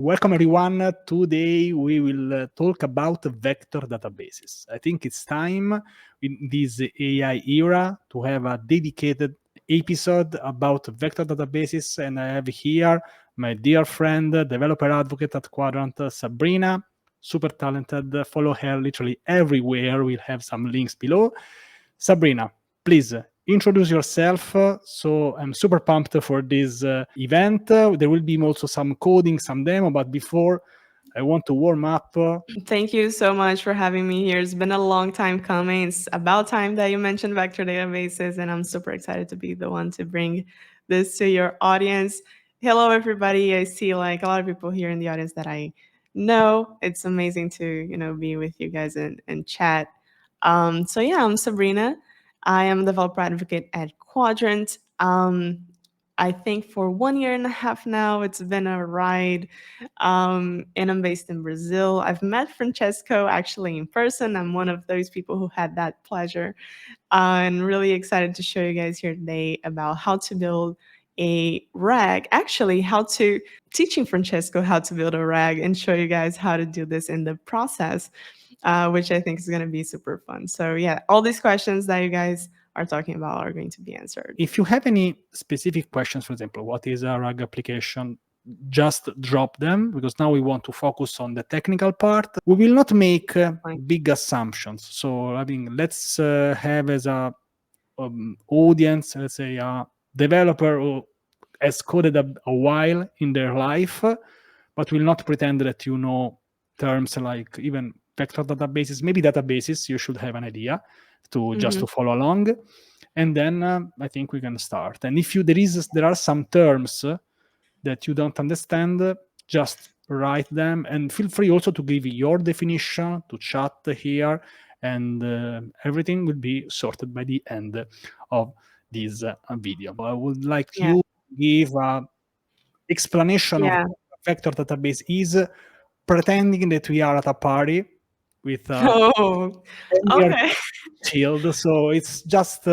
Welcome everyone. Today we will talk about vector databases. I think it's time in this AI era to have a dedicated episode about vector databases, and I have here my dear friend, developer advocate at Qdrant, Sabrina, super talented. Follow her literally everywhere. We'll have some links below. Sabrina, please introduce yourself. So I'm super pumped for this event. There will be also some coding, some demo, but before I want to warm up. Thank you so much for having me here. It's been a long time coming. It's about time that you mentioned vector databases, and I'm super excited to be the one to bring this to your audience. Hello, everybody. I see like a lot of people here in the audience that I know. It's amazing to be with you guys and chat. So yeah, I'm Sabrina. I am a developer advocate at Qdrant. I think for 1 year and a half now, it's been a ride. And I'm based in Brazil. I've met Francesco actually in person. I'm one of those people who had that pleasure. And really excited to show you guys here today about how to build a rag. Actually, teaching Francesco how to build a rag and show you guys how to do this in the process, which I think is going to be super fun. So yeah, all these questions that you guys are talking about are going to be answered. If you have any specific questions, for example, what is a RAG application, just drop them, because now we want to focus on the technical part. We will not make big assumptions. So I mean, let's have as a audience, let's say a developer who has coded a while in their life, but will not pretend that you know terms like even vector databases, maybe databases. You should have an idea to just to follow along, and then I think we can start. And if there are some terms that you don't understand, just write them, and feel free also to give your definition to chat here, and everything will be sorted by the end of this video. I would like you to give an explanation of what a vector database is, pretending that we are at a party with okay. chilled. So it's just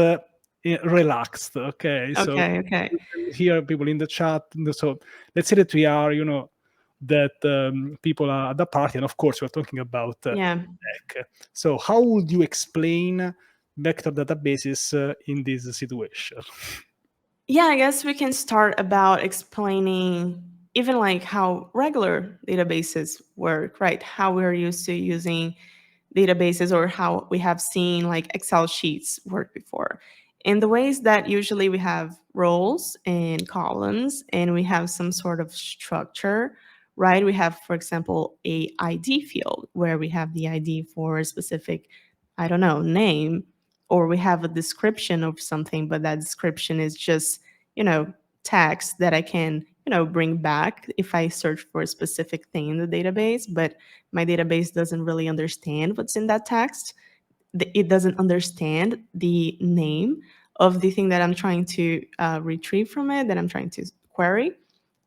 relaxed. Okay. So Okay. here people in the chat. So let's say that we are, that people are at the party, and of course we're talking about tech. So how would you explain vector databases in this situation? Yeah, I guess we can start about explaining even like how regular databases work, right? How we're used to using databases, or how we have seen like Excel sheets work before. In the ways that usually we have rows and columns and we have some sort of structure, right? We have, for example, a ID field where we have the ID for a specific, I don't know, name, or we have a description of something, but that description is just, text that I can, bring back if I search for a specific thing in the database, but my database doesn't really understand what's in that text. It doesn't understand the name of the thing that I'm trying to retrieve from it, that I'm trying to query.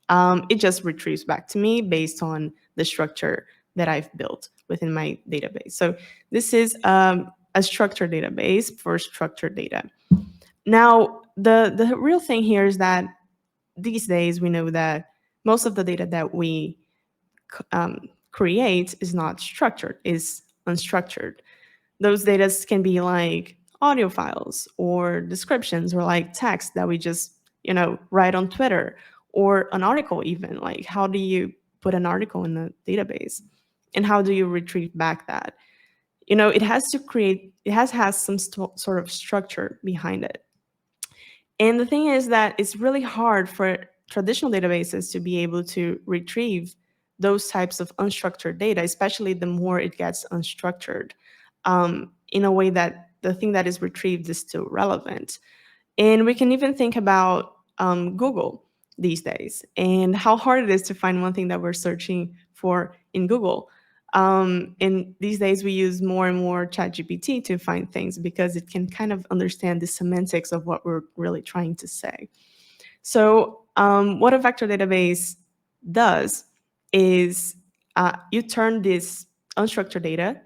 It just retrieves back to me based on the structure that I've built within my database. So this is a structured database for structured data. Now, the real thing here is that these days we know that most of the data that we create is not structured, is unstructured. Those data can be like audio files or descriptions, or like text that we just, write on Twitter, or an article even. Like, how do you put an article in the database? And how do you retrieve back that? It has some sort of structure behind it. And the thing is that it's really hard for traditional databases to be able to retrieve those types of unstructured data, especially the more it gets unstructured, in a way that the thing that is retrieved is still relevant. And we can even think about Google these days and how hard it is to find one thing that we're searching for in Google. And these days we use more and more ChatGPT to find things because it can kind of understand the semantics of what we're really trying to say. So what a vector database does is you turn this unstructured data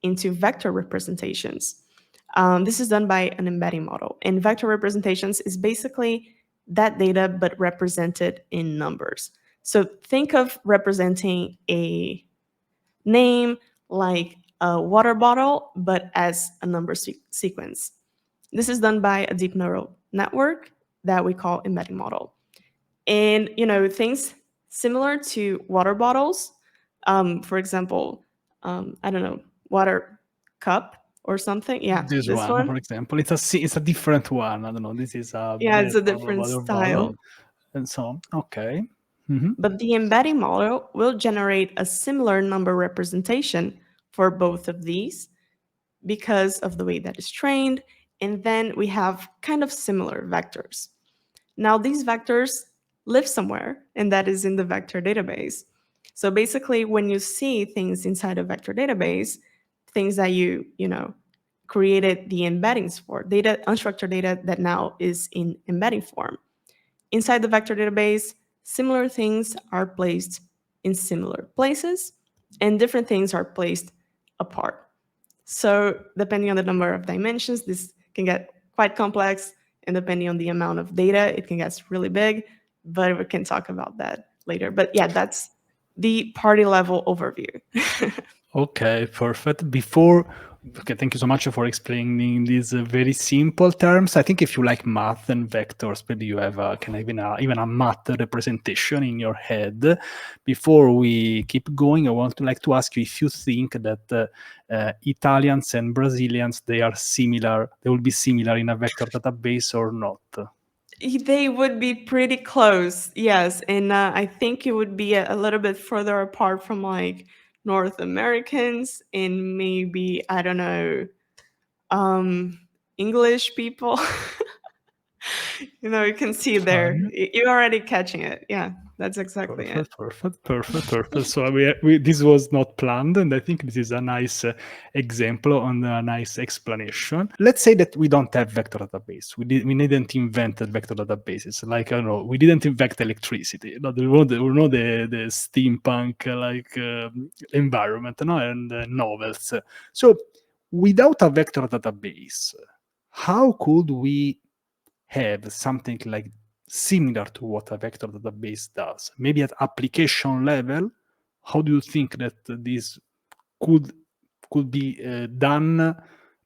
into vector representations. This is done by an embedding model. And vector representations is basically that data, but represented in numbers. So think of representing a name like a water bottle, but as a number sequence. This is done by a deep neural network that we call embedding model. And things similar to water bottles, for example, I don't know, water cup or something. Yeah, This this one, one. for example, it's a different one. I don't know. This is a Yeah, it's a water different bottle, style. and so on. Okay. Mhm. But the embedding model will generate a similar number representation for both of these because of the way that it's trained. And then we have kind of similar vectors. Now, these vectors live somewhere, and that is in the vector database. So basically, when you see things inside a vector database, things that you created the embeddings for, data, unstructured data that now is in embedding form. Inside the vector database, similar things are placed in similar places, and different things are placed apart. So depending on the number of dimensions, this can get quite complex, and depending on the amount of data, it can get really big, but we can talk about that later. But yeah, that's the party level overview. Okay, perfect. Okay, thank you so much for explaining these very simple terms. I think if you like math and vectors, maybe you have even a math representation in your head. Before we keep going, I want to like to ask you if you think that Italians and Brazilians they will be similar in a vector database or not. They would be pretty close, yes. And I think it would be a little bit further apart from like North Americans and maybe, I don't know, English people. You can see there. Fine. You're already catching it. Yeah, that's exactly it. Perfect. So this was not planned, and I think this is a nice example and a nice explanation. Let's say that we don't have vector database. We didn't invent vector databases. Like I don't know, we didn't invent electricity. No, we know the steampunk environment, no, and novels. So without a vector database, how could we have something like similar to what a vector database does? Maybe at application level, how do you think that this could be done,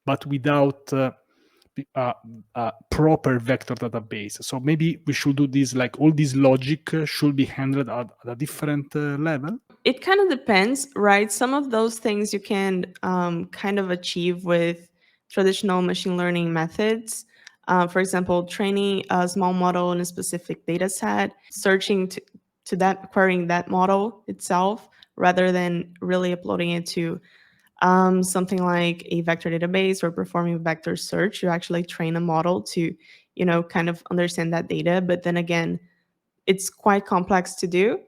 but without a proper vector database? So maybe we should do this, like all this logic should be handled at a different level. It kind of depends, right? Some of those things you can kind of achieve with traditional machine learning methods. For example, training a small model in a specific data set, searching to that, querying that model itself, rather than really uploading it to something like a vector database or performing vector search. You actually train a model to, kind of understand that data. But then again, it's quite complex to do,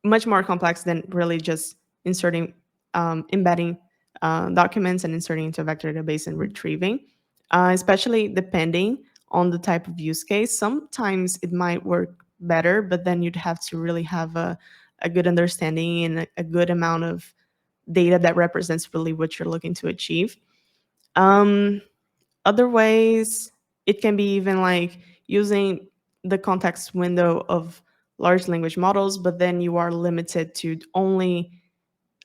much more complex than really just embedding documents and inserting into a vector database and retrieving, especially depending on the type of use case. Sometimes it might work better, but then you'd have to really have a good understanding and a good amount of data that represents really what you're looking to achieve. Other ways, it can be even like using the context window of large language models, but then you are limited to only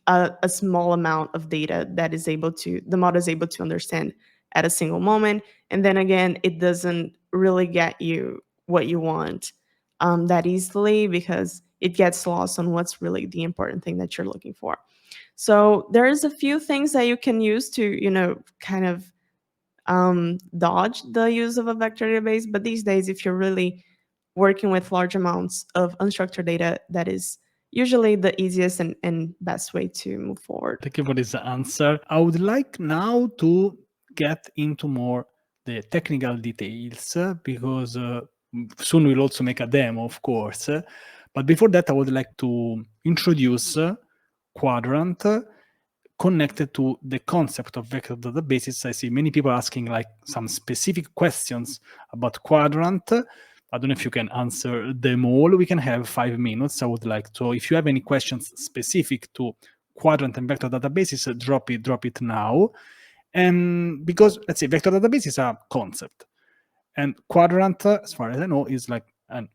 a small amount of data that the model is able to understand at a single moment. And then again, it doesn't really get you what you want that easily, because it gets lost on what's really the important thing that you're looking for. So there's a few things that you can use to, kind of dodge the use of a vector database. But these days, if you're really working with large amounts of unstructured data, that is usually the easiest and best way to move forward. Thank you for this answer. I would like now to get into more the technical details because soon we'll also make a demo, of course. But before that, I would like to introduce Qdrant connected to the concept of vector databases. I see many people asking like some specific questions about Qdrant. I don't know if you can answer them all. We can have 5 minutes. I would like to, if you have any questions specific to Qdrant and vector databases, drop it now. And because let's say vector database is a concept, and Qdrant, as far as I know, is like an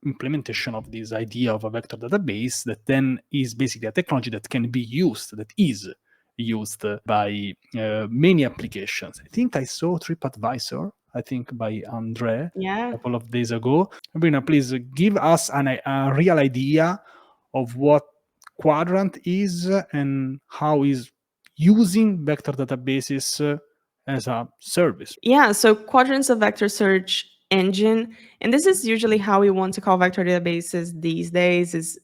implementation of this idea of a vector database that then is basically a technology that can be used, that is used by many applications. I think I saw TripAdvisor, I think by Andre, a couple of days ago. Sabrina, please give us a real idea of what Qdrant is and how is using vector databases as a service. Yeah, so Qdrant's a vector search engine, and this is usually how we want to call vector databases these days, is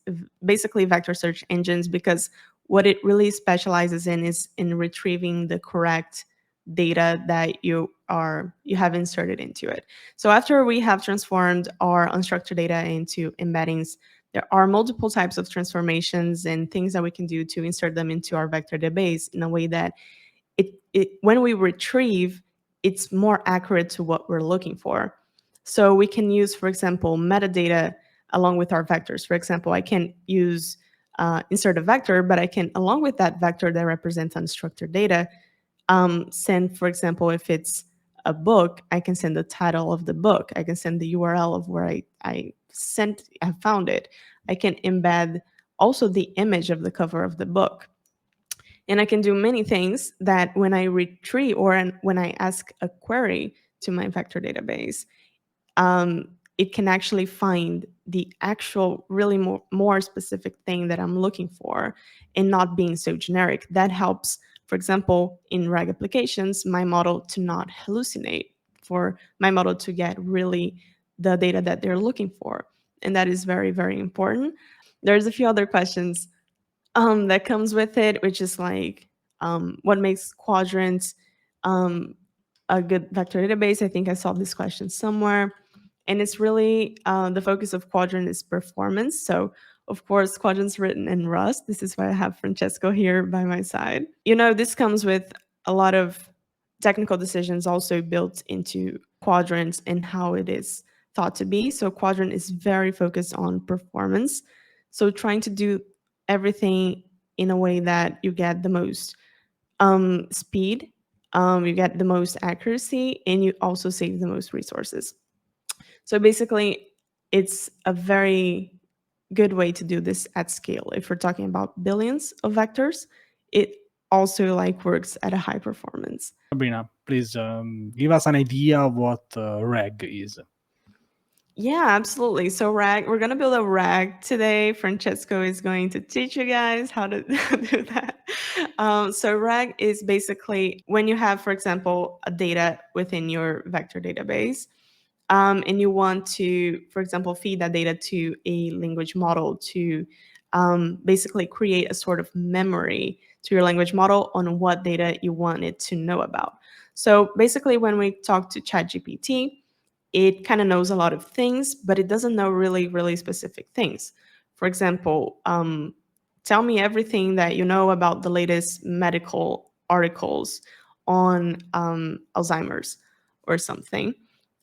basically vector search engines, because what it really specializes in is in retrieving the correct data that you have inserted into it. So after we have transformed our unstructured data into embeddings, there are multiple types of transformations and things that we can do to insert them into our vector database in a way that when we retrieve, it's more accurate to what we're looking for. So we can use, for example, metadata along with our vectors. For example, I can use insert a vector, but I can, along with that vector that represents unstructured data, send, for example, if it's a book, I can send the title of the book. I can send the URL of where I found it. I can embed also the image of the cover of the book. And I can do many things that when I retrieve or when I ask a query to my vector database, it can actually find the actual really more specific thing that I'm looking for and not being so generic. That helps, for example, in RAG applications, my model to not hallucinate, for my model to get really the data that they're looking for. And that is very, very important. There's a few other questions that comes with it, which is like, what makes Qdrant a good vector database? I think I saw this question somewhere. And it's really, the focus of Qdrant is performance. So of course, Qdrant's written in Rust. This is why I have Francesco here by my side. You know, this comes with a lot of technical decisions also built into Qdrant and how it is thought to be. So Qdrant is very focused on performance. So trying to do everything in a way that you get the most speed, you get the most accuracy, and you also save the most resources. So basically, it's a very good way to do this at scale. If we're talking about billions of vectors, it also like works at a high performance. Sabrina, please give us an idea of what RAG is. Yeah, absolutely. So RAG, we're going to build a RAG today. Francesco is going to teach you guys how to do that. So RAG is basically when you have, for example, a data within your vector database, and you want to, for example, feed that data to a language model to basically create a sort of memory to your language model on what data you want it to know about. So basically, when we talk to ChatGPT, it kind of knows a lot of things, but it doesn't know really, really specific things. For example, tell me everything that you know about the latest medical articles on Alzheimer's or something.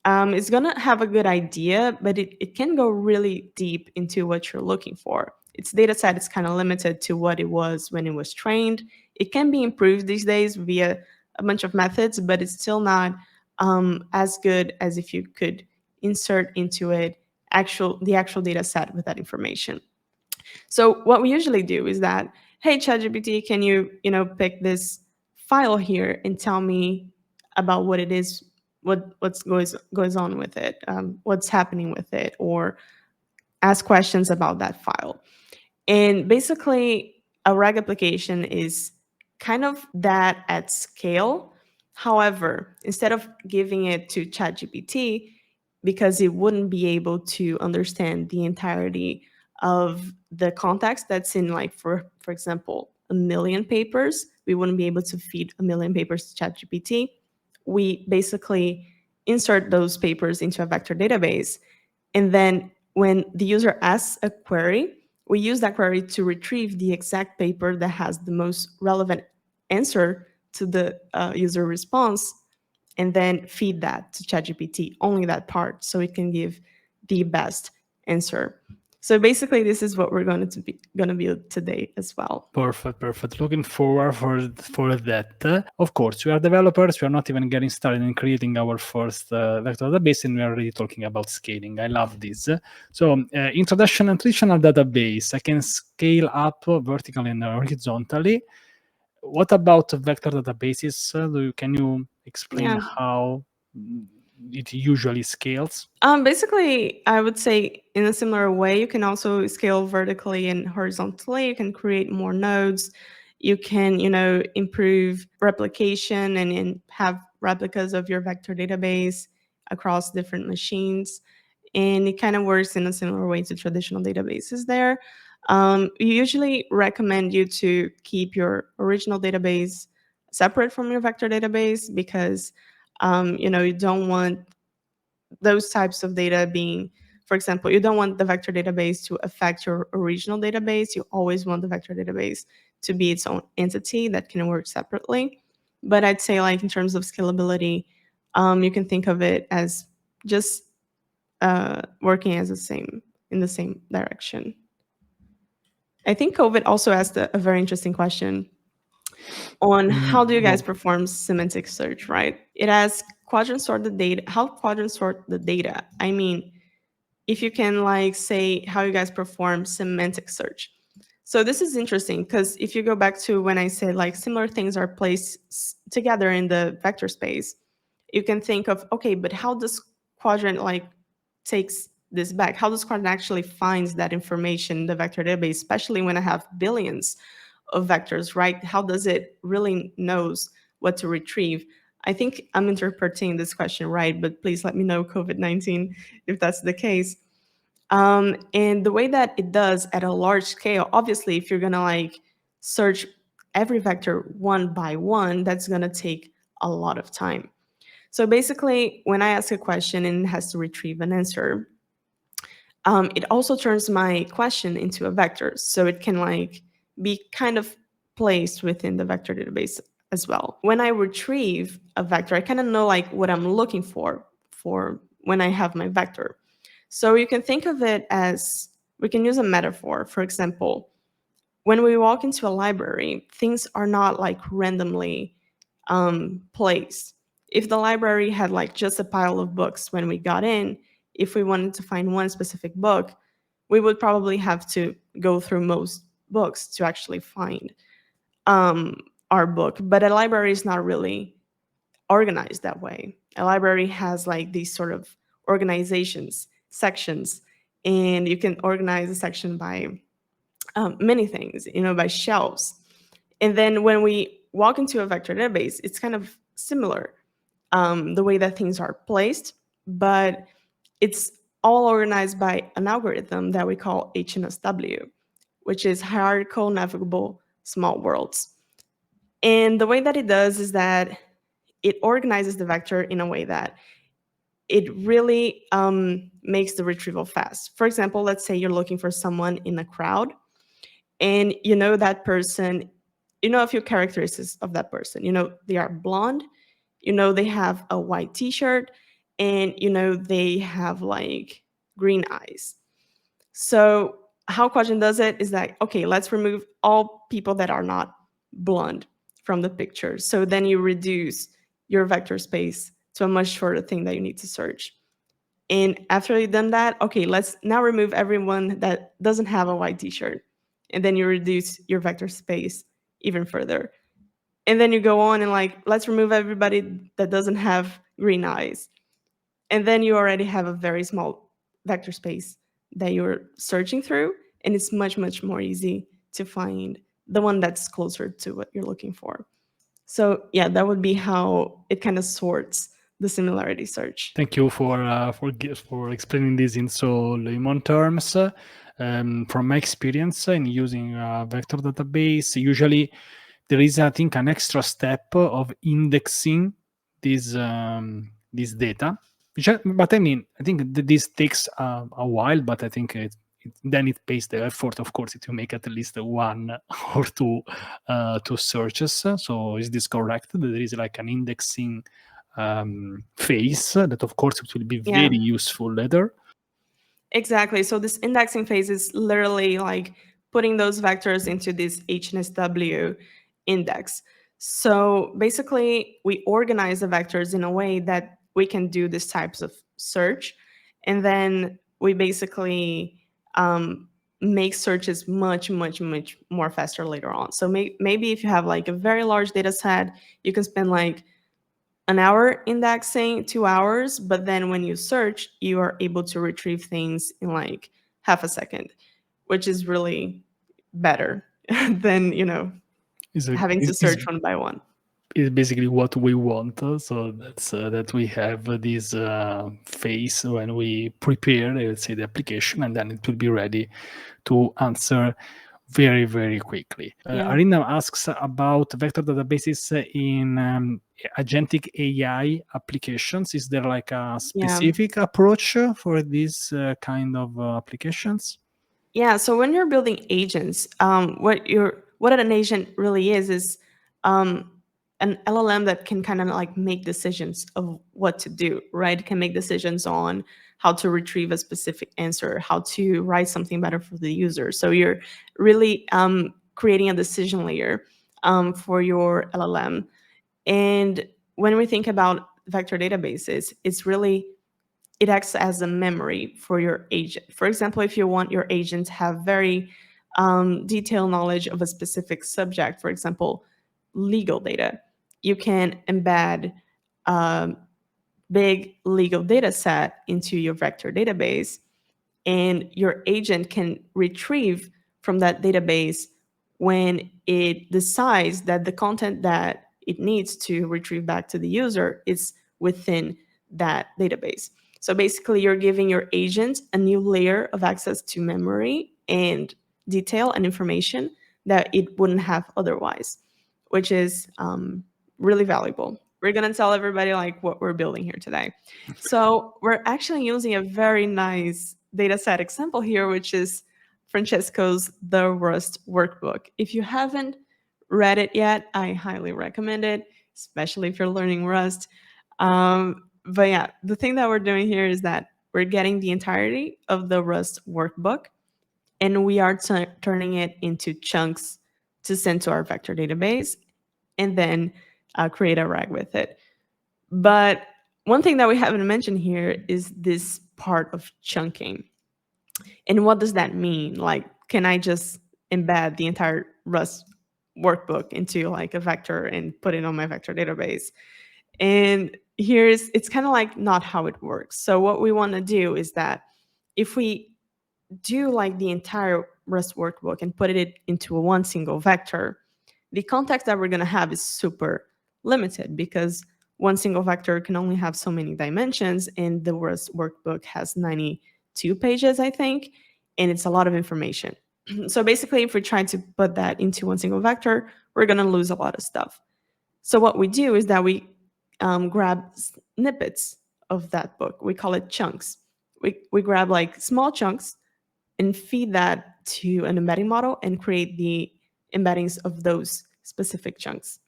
It's going to have a good idea, but it can go really deep into what you're looking for. Its data set is kind of limited to what it was when it was trained. It can be improved these days via a bunch of methods, but it's still not as good as if you could insert into it the actual data set with that information. So what we usually do is that, hey, ChatGPT, can you pick this file here and tell me about what it is, what's goes on with it, what's happening with it, or ask questions about that file. And basically, a RAG application is kind of that at scale. However, instead of giving it to ChatGPT, because it wouldn't be able to understand the entirety of the context that's in, like, for example, a million papers, we wouldn't be able to feed a million papers to ChatGPT. We basically insert those papers into a vector database. And then when the user asks a query, we use that query to retrieve the exact paper that has the most relevant answer to the user response, and then feed that to ChatGPT, only that part, so it can give the best answer. So basically, this is what we're going to build today as well. Perfect. Looking forward for that. Of course, we are developers. We are not even getting started in creating our first vector database, and we are already talking about scaling. I love this. So, introduction and traditional database. I can scale up vertically and horizontally. What about vector databases? Can you explain how it usually scales? Basically, I would say in a similar way, you can also scale vertically and horizontally. You can create more nodes. You can, improve replication and have replicas of your vector database across different machines. And it kind of works in a similar way to traditional databases there. We usually recommend you to keep your original database separate from your vector database because, you don't want those types of data being, for example, you don't want the vector database to affect your original database. You always want the vector database to be its own entity that can work separately. But I'd say, like, in terms of scalability, you can think of it as just working as in the same direction. I think COVID also asked a very interesting question on how do you guys perform semantic search, right? It asks quadrant sort the data. How quadrant sort the data? I mean, if you can say how you guys perform semantic search. So this is interesting because if you go back to when I said similar things are placed together in the vector space, you can think of, okay, but how does quadrant takes this back? How does quadrant actually finds that information in the vector database, especially when I have billions of vectors, right? How does it really knows what to retrieve? I think I'm interpreting this question right, but please let me know, COVID-19, if that's the case. And the way that it does at a large scale, obviously, if you're gonna search every vector one by one, that's gonna take a lot of time. So basically, when I ask a question and it has to retrieve an answer, it also turns my question into a vector. So it can be kind of placed within the vector database as well. When I retrieve a vector, I kind of know what I'm looking for when I have my vector. So you can think of it as, we can use a metaphor. For example, when we walk into a library, things are not randomly placed. If the library had just a pile of books when we got in, if we wanted to find one specific book, we would probably have to go through most books to actually find our book. But a library is not really organized that way. A library has these sort of organizations, sections, and you can organize a section by many things, by shelves. And then when we walk into a vector database, it's kind of similar, the way that things are placed, but it's all organized by an algorithm that we call HNSW, which is hierarchical navigable small worlds. And the way that it does is that it organizes the vector in a way that it really makes the retrieval fast. For example, let's say you're looking for someone in a crowd, and that person, a few characteristics of that person. They are blonde, they have a white t-shirt, and they have green eyes. So how Quadrant does it is that, okay, let's remove all people that are not blonde from the picture. So then you reduce your vector space to a much shorter thing that you need to search. And after you've done that, okay, let's now remove everyone that doesn't have a white t-shirt. And then you reduce your vector space even further. And then you go on and let's remove everybody that doesn't have green eyes. And then you already have a very small vector space that you're searching through. And it's much, much more easy to find the one that's closer to what you're looking for. So yeah, that would be how it kind of sorts the similarity search. Thank you for explaining this in so layman terms. From my experience in using a vector database, usually there is, I think, an extra step of indexing this data. But I mean, I think this takes a while, but I think then it pays the effort, of course, if you make at least one or two searches. So is this correct? There is an indexing phase that, of course, it will be very useful later. Exactly. So this indexing phase is literally like putting those vectors into this HNSW index. So basically, we organize the vectors in a way that we can do these types of search. And then we basically make searches much, much, much more faster later on. So maybe if you have like a very large data set, you can spend like an hour indexing, 2 hours, but then when you search, you are able to retrieve things in like half a second, which is really better than, having to search one by one. Is basically what we want. So that's that we have this phase when we prepare, let's say, the application, and then it will be ready to answer very, very quickly. Yeah. Arina asks about vector databases in agentic AI applications. Is there like a specific approach for these kind of applications? Yeah. So when you're building agents, what an agent really is an LLM that can kind of like make decisions of what to do, right? It can make decisions on how to retrieve a specific answer, how to write something better for the user. So you're really creating a decision layer for your LLM. And when we think about vector databases, it acts as a memory for your agent. For example, if you want your agent to have very detailed knowledge of a specific subject, for example, legal data, you can embed a big legal data set into your vector database, and your agent can retrieve from that database when it decides that the content that it needs to retrieve back to the user is within that database. So basically, you're giving your agent a new layer of access to memory and detail and information that it wouldn't have otherwise, which is really valuable. We're going to tell everybody like what we're building here today. So we're actually using a very nice data set example here, which is Francesco's The Rust Workbook. If you haven't read it yet, I highly recommend it, especially if you're learning Rust. But yeah, the thing that we're doing here is that we're getting the entirety of the Rust Workbook, and we are turning it into chunks to send to our vector database, and then create a RAG with it. But one thing that we haven't mentioned here is this part of chunking. And what does that mean? Like, can I just embed the entire Rust workbook into like a vector and put it on my vector database? And it's kind of like not how it works. So what we want to do is that if we do like the entire Rust workbook and put it into a one single vector, the context that we're going to have is super limited because one single vector can only have so many dimensions, and the Rust workbook has 92 pages, I think, and it's a lot of information. So basically, if we try to put that into one single vector, we're going to lose a lot of stuff. So what we do is that we grab snippets of that book. We call it chunks. We grab like small chunks and feed that to an embedding model and create the embeddings of those specific chunks.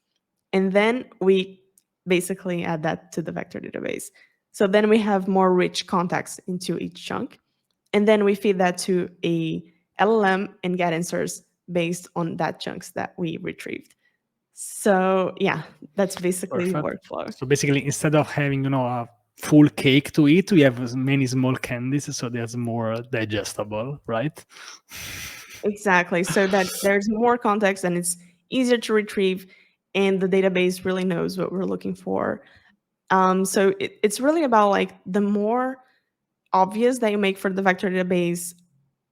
And then we basically add that to the vector database. So then we have more rich context into each chunk. And then we feed that to a LLM and get answers based on that chunks that we retrieved. So yeah, that's basically the workflow. So basically, instead of having, a full cake to eat, we have many small candies, so there's more digestible, right? Exactly. So that there's more context and it's easier to retrieve, and the database really knows what we're looking for. So it's really about like the more obvious that you make for the vector database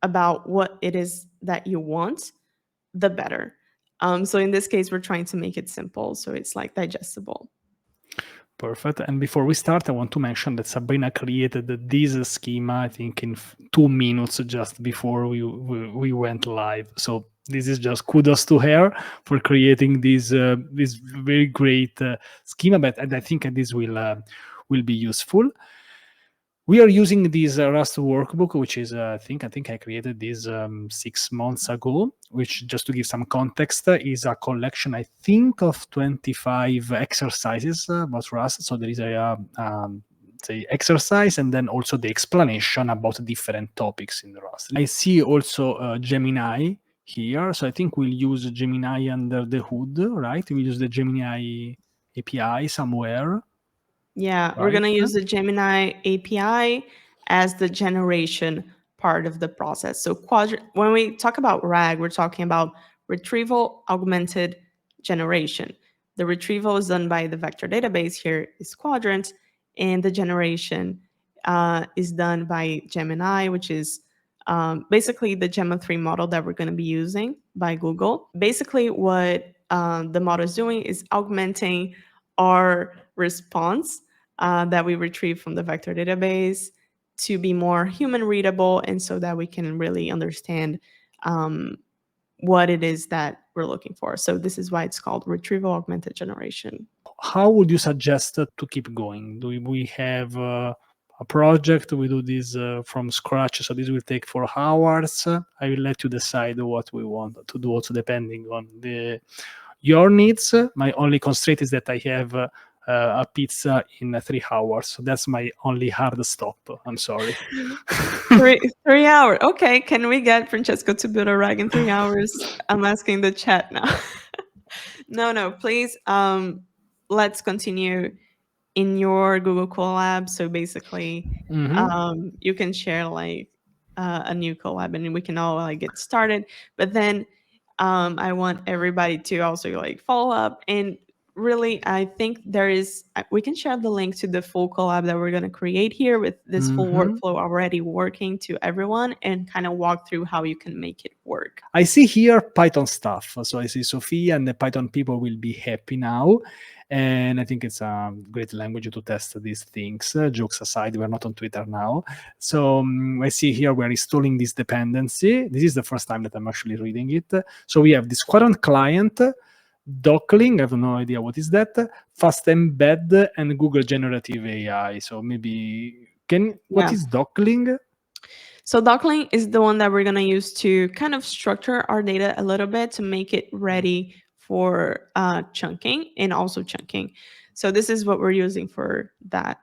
about what it is that you want, the better. So in this case, we're trying to make it simple, so it's like digestible. Perfect. And before we start, I want to mention that Sabrina created this schema, I think, in 2 minutes just before we went live. So this is just kudos to her for creating this very great schema. But I think this will be useful. We are using this Rust workbook, which is I think I created this 6 months ago, which, just to give some context, is a collection, I think, of 25 exercises about Rust. So there is say exercise, and then also the explanation about different topics in Rust. I see also Gemini here, so I think we'll use Gemini under the hood, right? We'll use the Gemini API somewhere. Yeah, we're going to use the Gemini API as the generation part of the process. So when we talk about RAG, we're talking about retrieval augmented generation. The retrieval is done by the vector database, here is Qdrant, and the generation is done by Gemini, which is basically the Gemma 3 model that we're going to be using by Google. Basically, what the model is doing is augmenting our response that we retrieve from the vector database to be more human readable, and so that we can really understand what it is that we're looking for. So this is why it's called retrieval augmented generation. How would you suggest to keep going? Do we have a project? We do this from scratch, so this will take 4 hours. I will let you decide what we want to do, also depending on your needs. My only constraint is that I have a pizza in 3 hours, so that's my only hard stop. I'm sorry. 3 hours. Okay, can we get Francesco to build a RAG in 3 hours? I'm asking the chat now. No, please. Let's continue in your Google Colab. So basically, you can share like a new collab, and we can all like get started. But then I want everybody to also like follow up. And really, I think we can share the link to the full collab that we're going to create here with this full workflow already working to everyone, and kind of walk through how you can make it work. I see here Python stuff. So I see Sophia, and the Python people will be happy now. And I think it's a great language to test these things. Jokes aside, we're not on Twitter now. So I see here we're installing this dependency. This is the first time that I'm actually reading it. So we have this Qdrant client, Docling, I have no idea what is that, Fast Embed, and Google Generative AI. So maybe, what is Docling? So Docling is the one that we're going to use to kind of structure our data a little bit to make it ready for chunking and also chunking. So this is what we're using for that.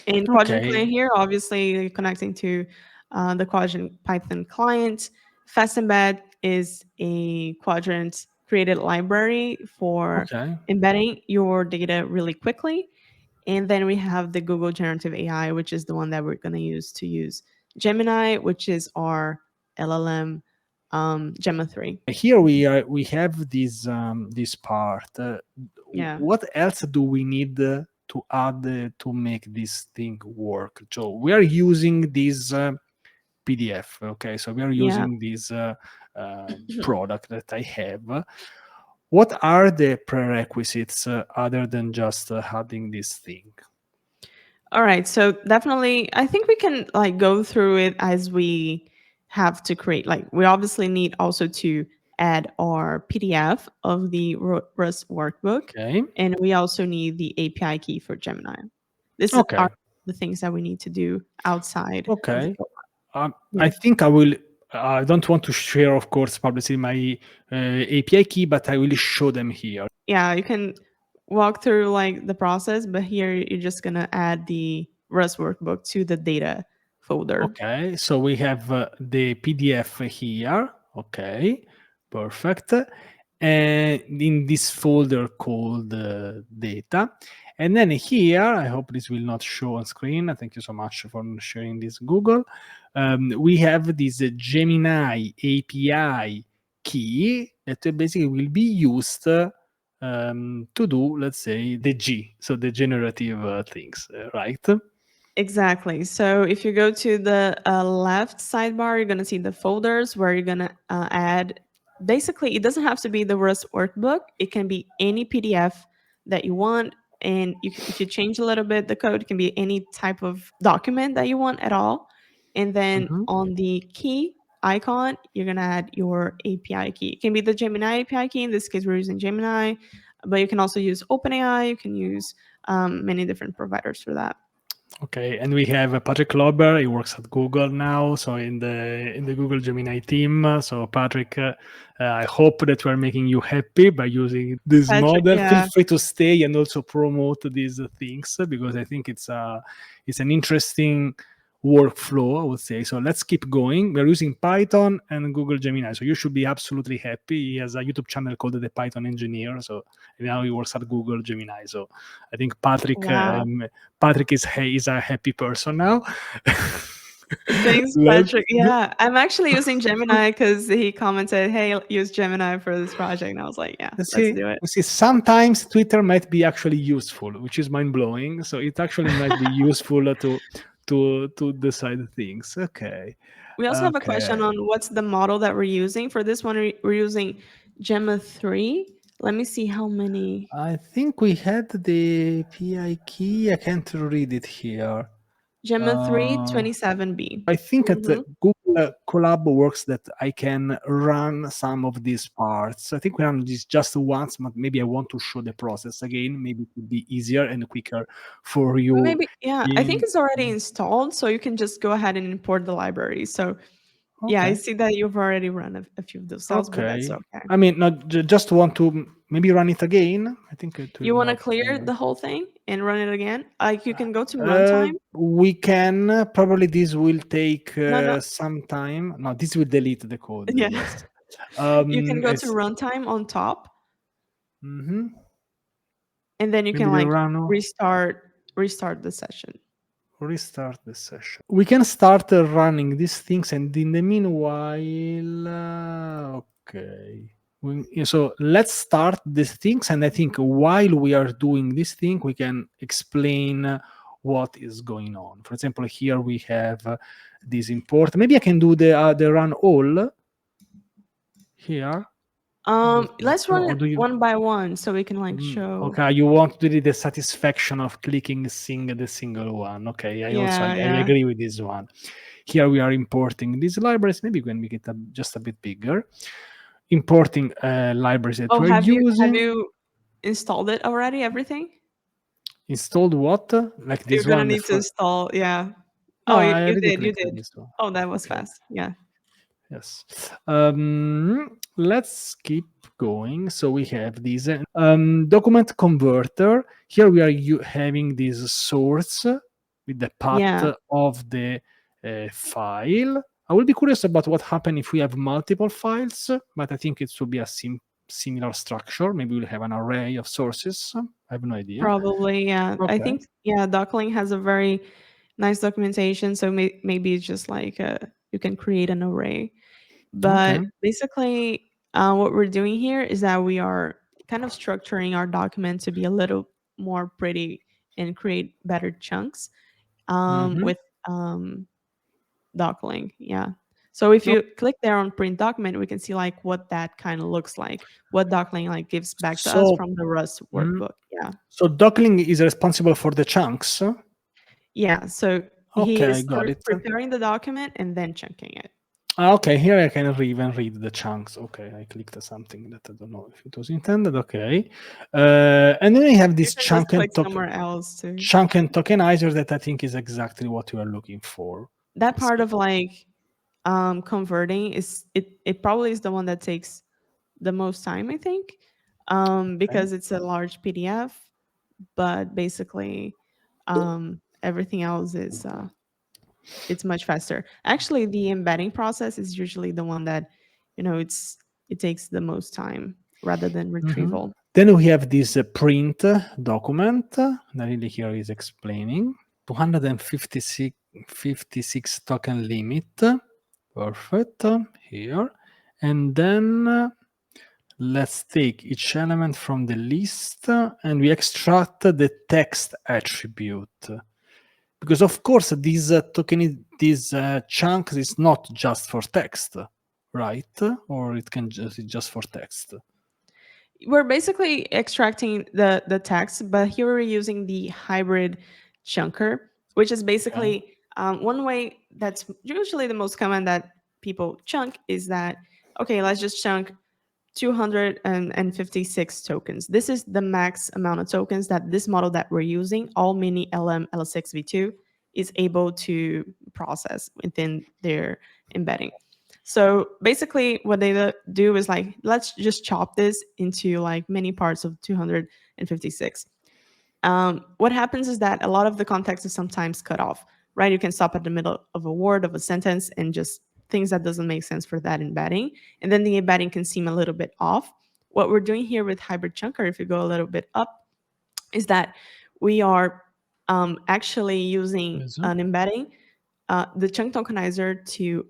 And Qdrant client here, obviously connecting to the Qdrant Python client. Fast Embed is a Qdrant created library for embedding your data really quickly. And then we have the Google Generative AI, which is the one that we're going to use Gemini, which is our LLM, Gemma 3. Here we have this part. What else do we need to add to make this thing work? So we are using this PDF. Okay, so we are using this product that I have. What are the prerequisites other than just adding this thing? All right, so definitely, I think we can like go through it as we have to create. Like, we obviously need also to add our PDF of the Rust Workbook, and we also need the API key for Gemini. This are the things that we need to do outside. Okay. I think I will. I don't want to share, of course, publicly my API key, but I will show them here. Yeah, you can walk through like the process, but here you're just gonna add the Rust Workbook to the data folder. Okay, so we have the PDF here. Okay, perfect. And in this folder called data. And then here, I hope this will not show on screen. Thank you so much for sharing this, Google. We have this Gemini API key that basically will be used to do, let's say, the G, so the generative things, right? Exactly. So if you go to the left sidebar, you're going to see the folders where you're going to add. Basically, it doesn't have to be the Rust Workbook. It can be any PDF that you want. And if you change a little bit, the code can be any type of document that you want at all. And then on the key icon, you're going to add your API key. It can be the Gemini API key. In this case, we're using Gemini. But you can also use OpenAI. You can use many different providers for that. Okay, and we have Patrick Lauber. He works at Google now, so in the Google Gemini team. So Patrick, I hope that we're making you happy by using this Patrick, model. Feel yeah. free to stay and also promote these things because I think it's an interesting workflow, I would say. So let's keep going. We're using Python and Google Gemini, so you should be absolutely happy. He has a YouTube channel called The Python Engineer. So now he works at Google Gemini. So I think Patrick. Wow. Patrick is a happy person now. Thanks, Let's Patrick. Yeah, I'm actually using Gemini because he commented, "Hey, use Gemini for this project," and I was like, "Yeah, let's see. do it." You see, sometimes Twitter might be actually useful, which is mind blowing. So it actually might be useful to decide things. Okay, We also have a question okay. on what's the model that we're using. For this one, we're using Gemma 3. Let me see how many. I think we had the PI key. I can't read it here. Gemma 3 Uh, 27B. I think at Mm-hmm. the Google Colab works that I can run some of these parts. I think we run this just once, but maybe I want to show the process again. Maybe it would be easier and quicker for you. Maybe, yeah, I think In it's already installed, so you can just go ahead and import the library. So, yeah, I okay, see that you've already run a few of those cells, but that's okay. okay. I mean, not just want to maybe run it again. I think it You will want to help. clear the whole thing and run it again? Like you can go to runtime. We can probably this will take No, no, some time. No, this will delete the code. yeah. Yes. You can go to It's runtime on top, mhm. and then you Maybe can the like run. restart the session. Restart the session. We can start running these things, and in the meanwhile, okay. So let's start these things, and I think while we are doing this thing, we can explain what is going on. For example, here we have this import. Maybe I can do the run all here. Let's run Or it do you? one by one so we can like show. Okay, you want to do the satisfaction of clicking the single one. Okay, Yeah, I yeah. agree with this one. Here we are importing these libraries. Maybe we can make it just a bit bigger. Importing libraries that Oh, we're have using. you installed it already? Everything? Installed what? Like You're this gonna one. need to install. Yeah. No, Oh, I you already did. You clicked did. this one. Oh, that was Okay. fast. Yeah. Yes. Let's keep going. So we have this document converter. Here we are having this source with the path Yeah. of the file. I will be curious about what happens if we have multiple files, but I think it should be a similar structure. Maybe we'll have an array of sources. I have no idea. Probably. Yeah. I Okay. think. Yeah. Docling has a very nice documentation, so maybe it's just like you can create an array. Okay. But basically, what we're doing here is that we are kind of structuring our document to be a little more pretty and create better chunks Mm-hmm. with Docling. Yeah. So if you click there on print document, we can see like what that kind of looks like, what Docling like gives back to us So, from the Rust mm, workbook. Yeah. so Docling is responsible for the chunks. Yeah. So he Okay, is got it. preparing the document and then chunking it. Okay, here I can even read the chunks. Okay, I clicked something that I don't know if it was intended. Okay, and then we have You this can just click somewhere else too. chunk and tokenizer that I think is exactly what you are looking for. That Let's part see. of like converting is it probably is the one that takes the most time, I think, Okay. because it's a large PDF, but basically everything else is it's much faster. Actually, the embedding process is usually the one that it takes the most time rather than Mhm. retrieval. Then we have this print document. That really here is explaining 256 token limit. Perfect. Here. And then let's take each element from the list and we extract the text attribute. Because of course, this chunk is not just for text, right? Or it can just for text. We're basically extracting the text, but here we're using the hybrid chunker, which is Okay. basically one way that's usually the most common that people chunk is that okay, let's just chunk 256 tokens. This is the max amount of tokens that this model that we're using, all mini LM L6 V2, is able to process within their embedding. So basically what they do is like, let's just chop this into like many parts of 256. What happens is that a lot of the context is sometimes cut off, right? You can stop at the middle of a word, of a sentence, and just things that doesn't make sense for that embedding. And then the embedding can seem a little bit off. What we're doing here with Hybrid Chunker, if you go a little bit up, is that we are actually using an embedding, the chunk tokenizer, to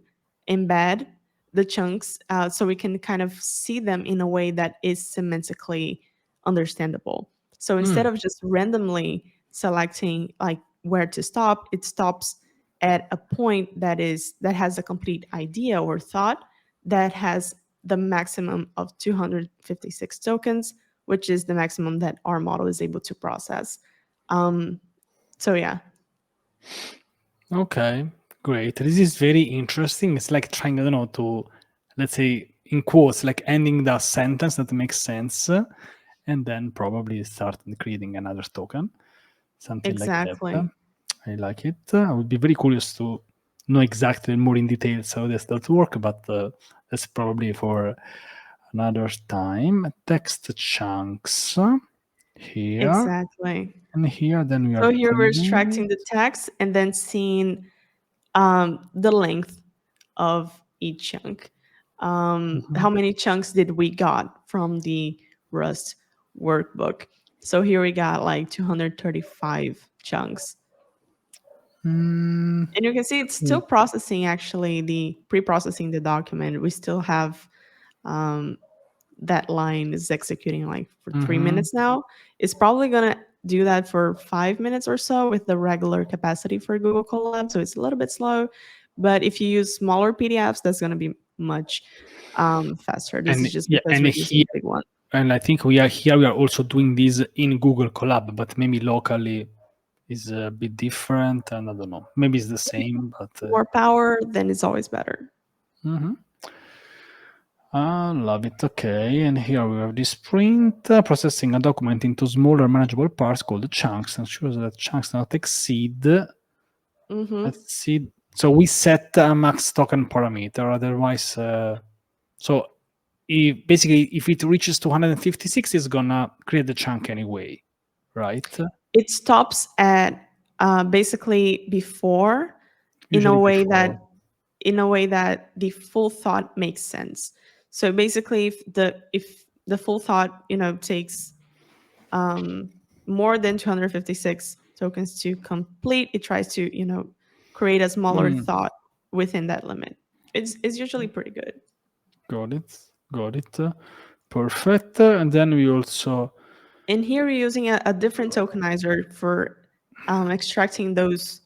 embed the chunks so we can kind of see them in a way that is semantically understandable. So instead of just randomly selecting like where to stop, it stops at a point that has a complete idea or thought that has the maximum of 256 tokens, which is the maximum that our model is able to process. So yeah. Okay, great. This is very interesting. It's like trying, I don't know, to, let's say, in quotes, like ending the sentence that makes sense, and then probably start creating another token, something like that. I like it. I would be very curious to know exactly more in details how this does work, but that's probably for another time. Text chunks here. Exactly. And here, then we are. So here we're extracting the text and then seeing the length of each chunk. How many chunks did we got from the Rust workbook? So here we got like 235 chunks. And you can see it's still processing, actually, the pre-processing the document. We still have that line is executing like for 3 minutes now. It's probably going to do that for 5 minutes or so with the regular capacity for Google Colab. So it's a little bit slow. But if you use smaller PDFs, that's going to be much faster. This is just because we're using a big one. And I think we are also doing this in Google Colab, but maybe locally is a bit different, and I don't know. Maybe it's the same, but more power, then it's always better. Love it. Okay, and here we have this print, processing a document into smaller manageable parts called chunks, ensures that chunks not exceed. Let's see. So we set a max token parameter. Otherwise, so basically, if it reaches 256, it's gonna create the chunk anyway, right? It stops at basically before, in a way that the full thought makes sense. So basically, if the full thought takes more than 256 tokens to complete, it tries to create a smaller thought within that limit. It's usually pretty good. Got it. Perfect. And then we also, and here we're using a different tokenizer for extracting those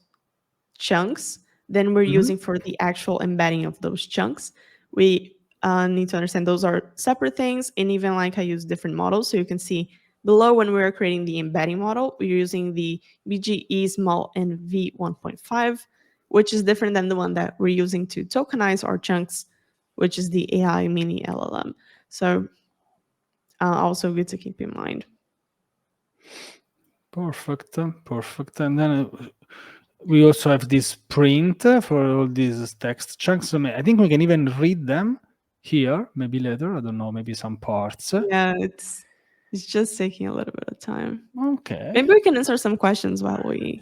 chunks than we're using for the actual embedding of those chunks. We need to understand those are separate things, and even like I use different models. So you can see below, when we are creating the embedding model, we're using the BGE small and V 1.5, which is different than the one that we're using to tokenize our chunks, which is the AI mini LLM. So also good to keep in mind. Perfect. And then we also have this print for all these text chunks. So I think we can even read them here, maybe later. I don't know, maybe some parts. Yeah, it's just taking a little bit of time. Okay. Maybe we can answer some questions while we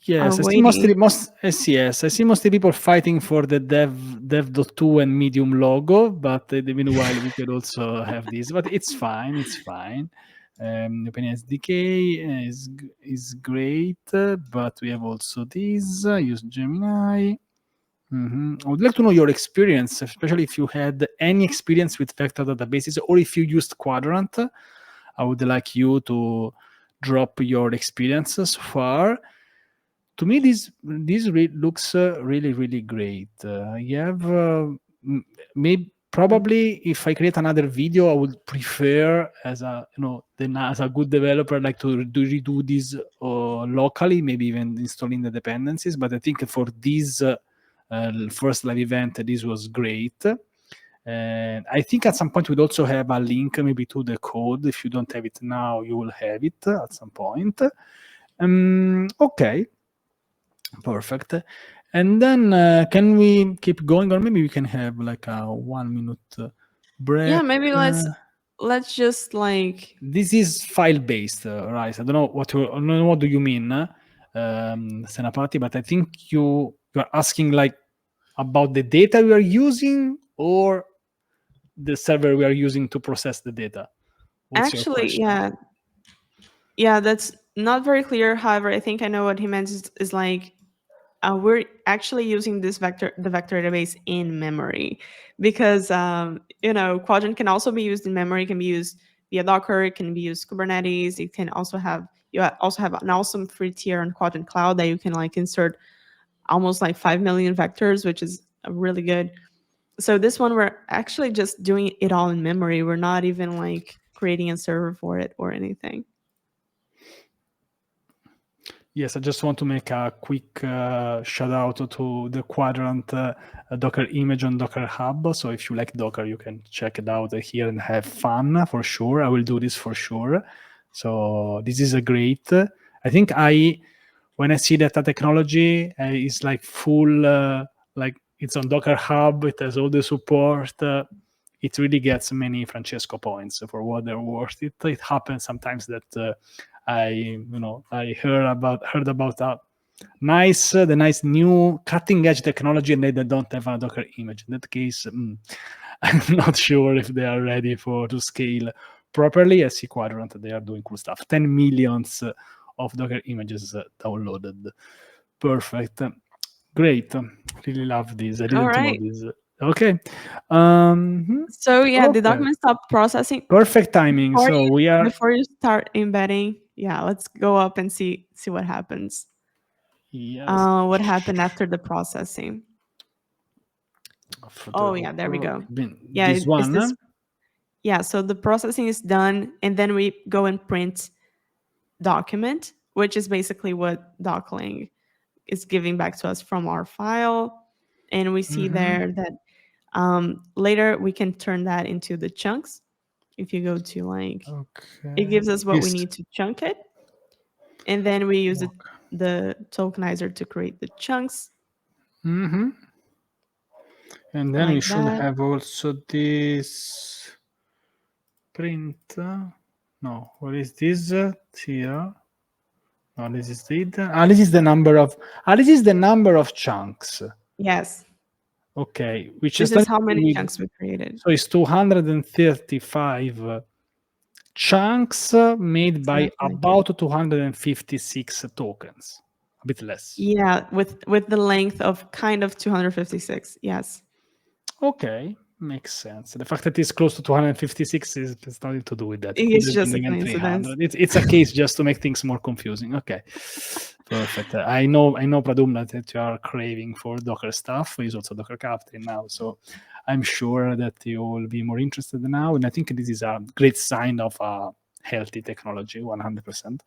Yes, are I see waiting. yes, I see mostly people fighting for the dev.to and medium logo, but in the meanwhile we could also have this. But it's fine. Open SDK is great, but we have also this. Use Gemini. I would like to know your experience, especially if you had any experience with vector databases, or if you used Qdrant. I would like you to drop your experiences so far. To me, this looks really, really great. You have probably if I create another video, I would prefer as a as a good developer, like to redo this locally, maybe even installing the dependencies. But I think for this first live event, this was great. And I think at some point we'll also have a link maybe to the code. If you don't have it now, you will have it at some point. Okay, perfect. And then can we keep going, or maybe we can have like a 1 minute break? Yeah, maybe let's just like, this is file based, right? I don't know what do you mean, Senapati, but I think you are asking like about the data we are using or the server we are using to process the data. What's your actually, question? yeah, that's not very clear. However, I think I know what he meant is like, we're actually using the vector database in memory, because Quadrant can also be used in memory. It can be used via Docker. It can be used Kubernetes. It can also have an awesome free tier on Quadrant Cloud that you can like insert almost like 5 million vectors, which is really good. So this one, we're actually just doing it all in memory. We're not even like creating a server for it or anything. Yes, I just want to make a quick shout out to the Qdrant Docker image on Docker Hub. So if you like Docker, you can check it out here and have fun for sure. I will do this for sure. So this is a great. I think when I see that a technology is like full, like it's on Docker Hub, it has all the support. It really gets many Francesco points for what they're worth. It happens sometimes that. I heard about the nice new cutting edge technology, and they don't have a Docker image. In that case, I'm not sure if they are ready to scale properly. I see Qdrant, they are doing cool stuff. 10 millions of Docker images downloaded. Perfect. Great. Really love this. I didn't know this. Okay. So yeah, the Okay. document stop processing. Perfect timing. Before you start embedding, let's go up and see what happens. Yes. What happened after the processing? There we go. This one. So the processing is done, and then we go and print document, which is basically what Docling is giving back to us from our file. And we see there that later we can turn that into the chunks. If you go to it gives us what we need to chunk it. And then we use the tokenizer to create the chunks. And then we should have also this print. No, what is this here? No, this is it. This is the number of. This is the number of chunks. Yes. Okay, which this is how many chunks we created. So it's 235 chunks made by about 256 tokens, a bit less. Yeah, with the length of kind of 256. Yes. Okay, makes sense. The fact that it's close to 256 is nothing to do with that. It's just a coincidence. It's a case just to make things more confusing. Okay, perfect. I know, Pradumna, that you are craving for Docker stuff. He's also Docker captain now, so I'm sure that you will be more interested now. And I think this is a great sign of a healthy technology, 100%.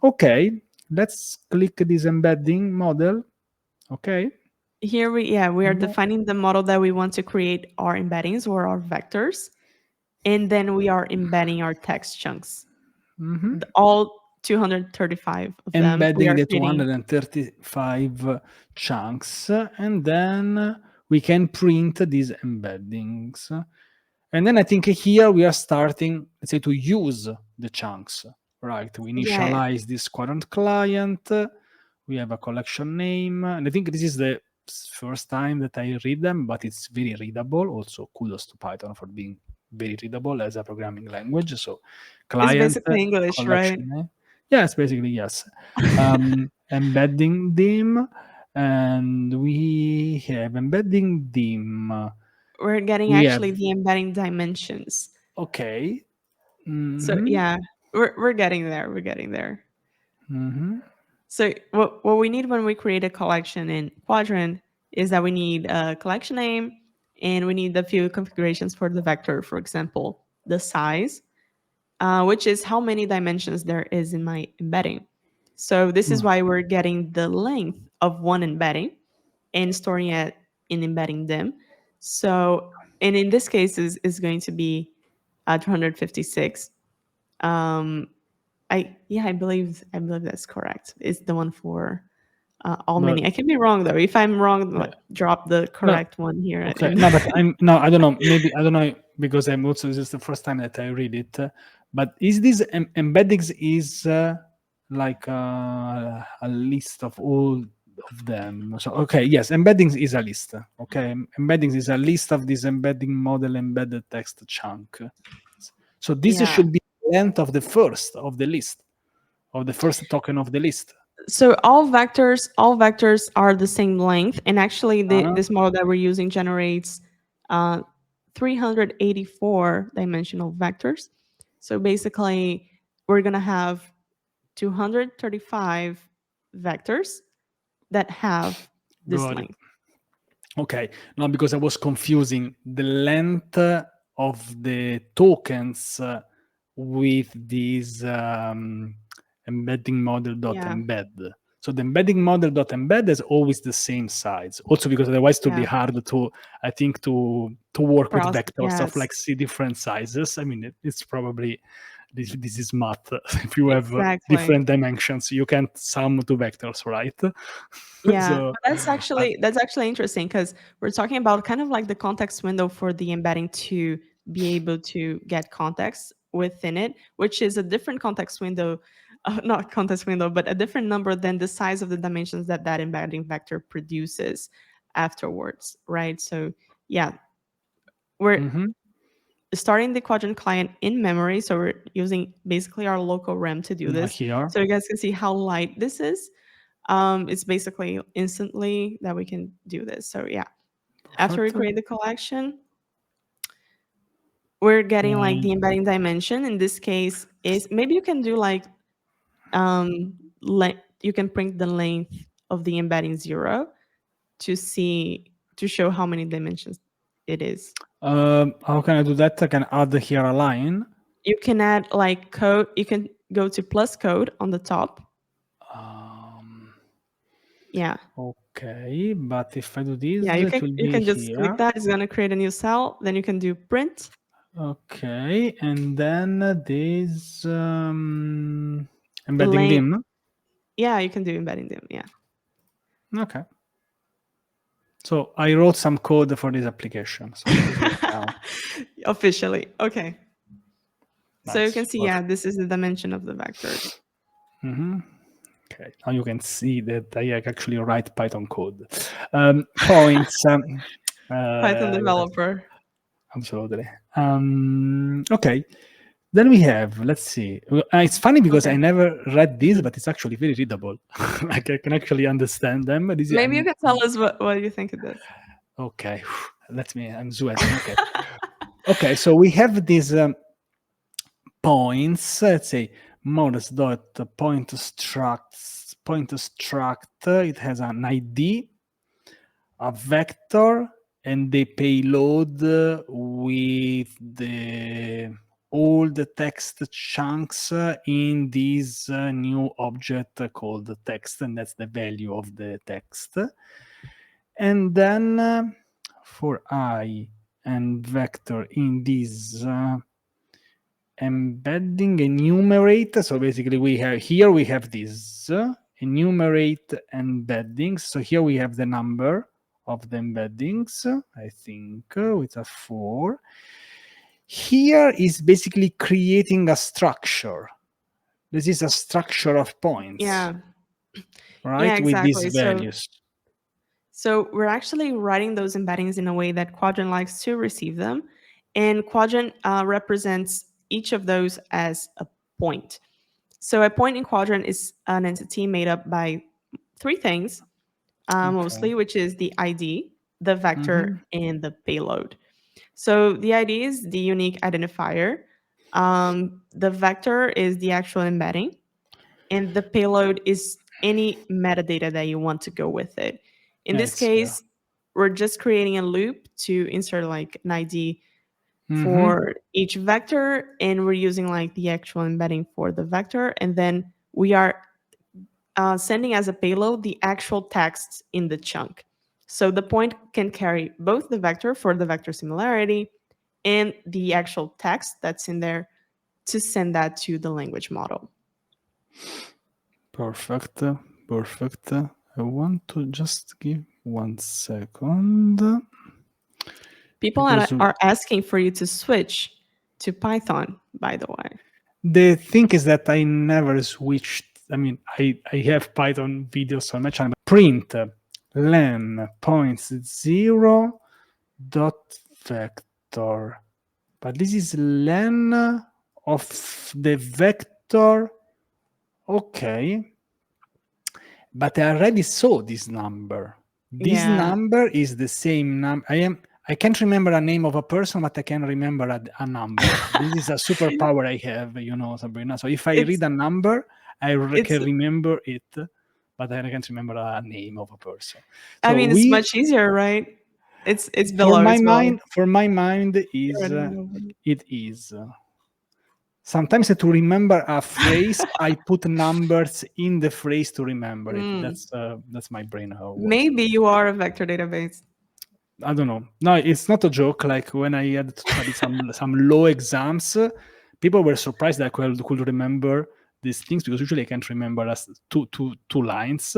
Okay, let's click this embedding model. Okay. Here we are defining the model that we want to create our embeddings or our vectors, and then we are embedding our text chunks. All 235 of them. Embedding the 235 chunks, and then we can print these embeddings. And then I think here we are starting, let's say, to use the chunks, right? We initialize this Qdrant client. We have a collection name, and I think this is the first time that I read them, but it's very readable. Also, kudos to Python for being very readable as a programming language. So, client, it's basically English, right? Name. Yes, basically yes. Embedding dim, and we have embedding dim. We're getting the embedding dimensions. Okay. So yeah, we're getting there. We're getting there. So what we need when we create a collection in Qdrant is that we need a collection name, and we need a few configurations for the vector. For example, the size, which is how many dimensions there is in my embedding. So this is why we're getting the length of one embedding and storing it in embedding dim. So, and in this case is going to be 256. I believe that's correct. It's the one for all But many. I can be wrong though. If I'm wrong, yeah. drop the No, correct one here. okay. No, but I don't know. Maybe I don't know because I'm also this is the first time that I read it. But is this embeddings is like a list of all of them? So okay, yes, embeddings is a list. Okay, embeddings is a list of this embedding model embedded text chunk. So this Yeah. should be the length of the first of the list, of the first token of the list. So all vectors are the same length, and actually Uh, this model that we're using generates 384 dimensional vectors. So basically, we're gonna have 235 vectors that have this got it. length. Okay, no, because I was confusing the length of the tokens with this embedding model dot Yeah, embed. So the embedding model dot embed is always the same size. Also because otherwise it would be yeah. hard to, I think, to work with vectors of Yes, like different sizes. I mean, it's probably this is math. If you have exactly. different dimensions, you can't sum two vectors, right? Yeah, So but that's actually interesting because we're talking about kind of like the context window for the embedding to be able to get context within it, which is a different context window, not context window, but a different number than the size of the dimensions that that embedding vector produces afterwards, right? So yeah, we're mhm. starting the Quadrant client in memory, so we're using basically our local RAM to do this. Here. So you guys can see how light this is. It's basically instantly that we can do this. So yeah, after we Perfect. create the collection, we're getting like the Mm, embedding dimension. In this case, is maybe you can do like you can print the length of the embedding 0 to show how many dimensions it is. how can I do that? I can add here a line. You can add like code. You can go to plus code on the top. Um, Yeah. okay, but if I do this, Yeah, it will you be can just click here. that. It's gonna create a new cell. Then you can do print. Okay, and then this embedding Length. dim. Yeah, you can do embedding them. Yeah. Okay. So I wrote some code for this application. So this will count. Officially. Okay. So you Nice. can see, yeah, Perfect. this is the dimension of the vectors. Mm-hmm. Okay, now you can see that I actually write Python code. Points. Python Yes, developer. absolutely. Okay, then we have, let's see. It's funny because Okay. I never read this, but it's actually very readable. Like I can actually understand them. This is, Maybe you can tell us what you think it is. okay, I'm sweating. Okay. Okay, so we have these points. Let's say modus dot point struct. It has an ID, a vector, and the payload with all the text chunks in this new object called text, and that's the value of the text. And then for I and vector in this embedding enumerate. So basically we have this enumerate embeddings. So here we have the number of the embeddings, I think with a 4. Here is basically creating a structure. This is a structure of points, Yeah. right? Yeah, With these exactly. values. So we're actually writing those embeddings in a way that Quadrant likes to receive them. And Quadrant represents each of those as a point. So a point in Quadrant is an entity made up by 3 things, mostly, Okay. which is the ID, the vector, Mm-hmm. and the payload. So the ID is the unique identifier. The vector is the actual embedding, and the payload is any metadata that you want to go with it. In Yeah, this it's here. case, we're just creating a loop to insert like an ID Mm-hmm. for each vector, and we're using like the actual embedding for the vector, and then we are sending as a payload the actual text in the chunk. So the point can carry both the vector for the vector similarity and the actual text that's in there to send that to the language model. Perfect. Perfect. I want to just give 1 second. People are asking for you to switch to Python, by the way. The thing is that I never switched. I mean, I have Python videos on my channel. Print len points 0 dot vector. But this is len of the vector. Okay. But I already saw this number. This number is the same number. I can't remember a name of a person, but I can remember a number. This is a superpower I have, Sabrina. So if I read a number, I can remember it, but I can't remember a name of a person. So I mean, it's much easier, right? It's below. For my mind, it is. Sometimes to remember a phrase, I put numbers in the phrase to remember it. That's my brain. Maybe you are a vector database. I don't know. No, it's not a joke. Like when I had to study some law exams, people were surprised that I could remember these things, because usually I can't remember as two lines.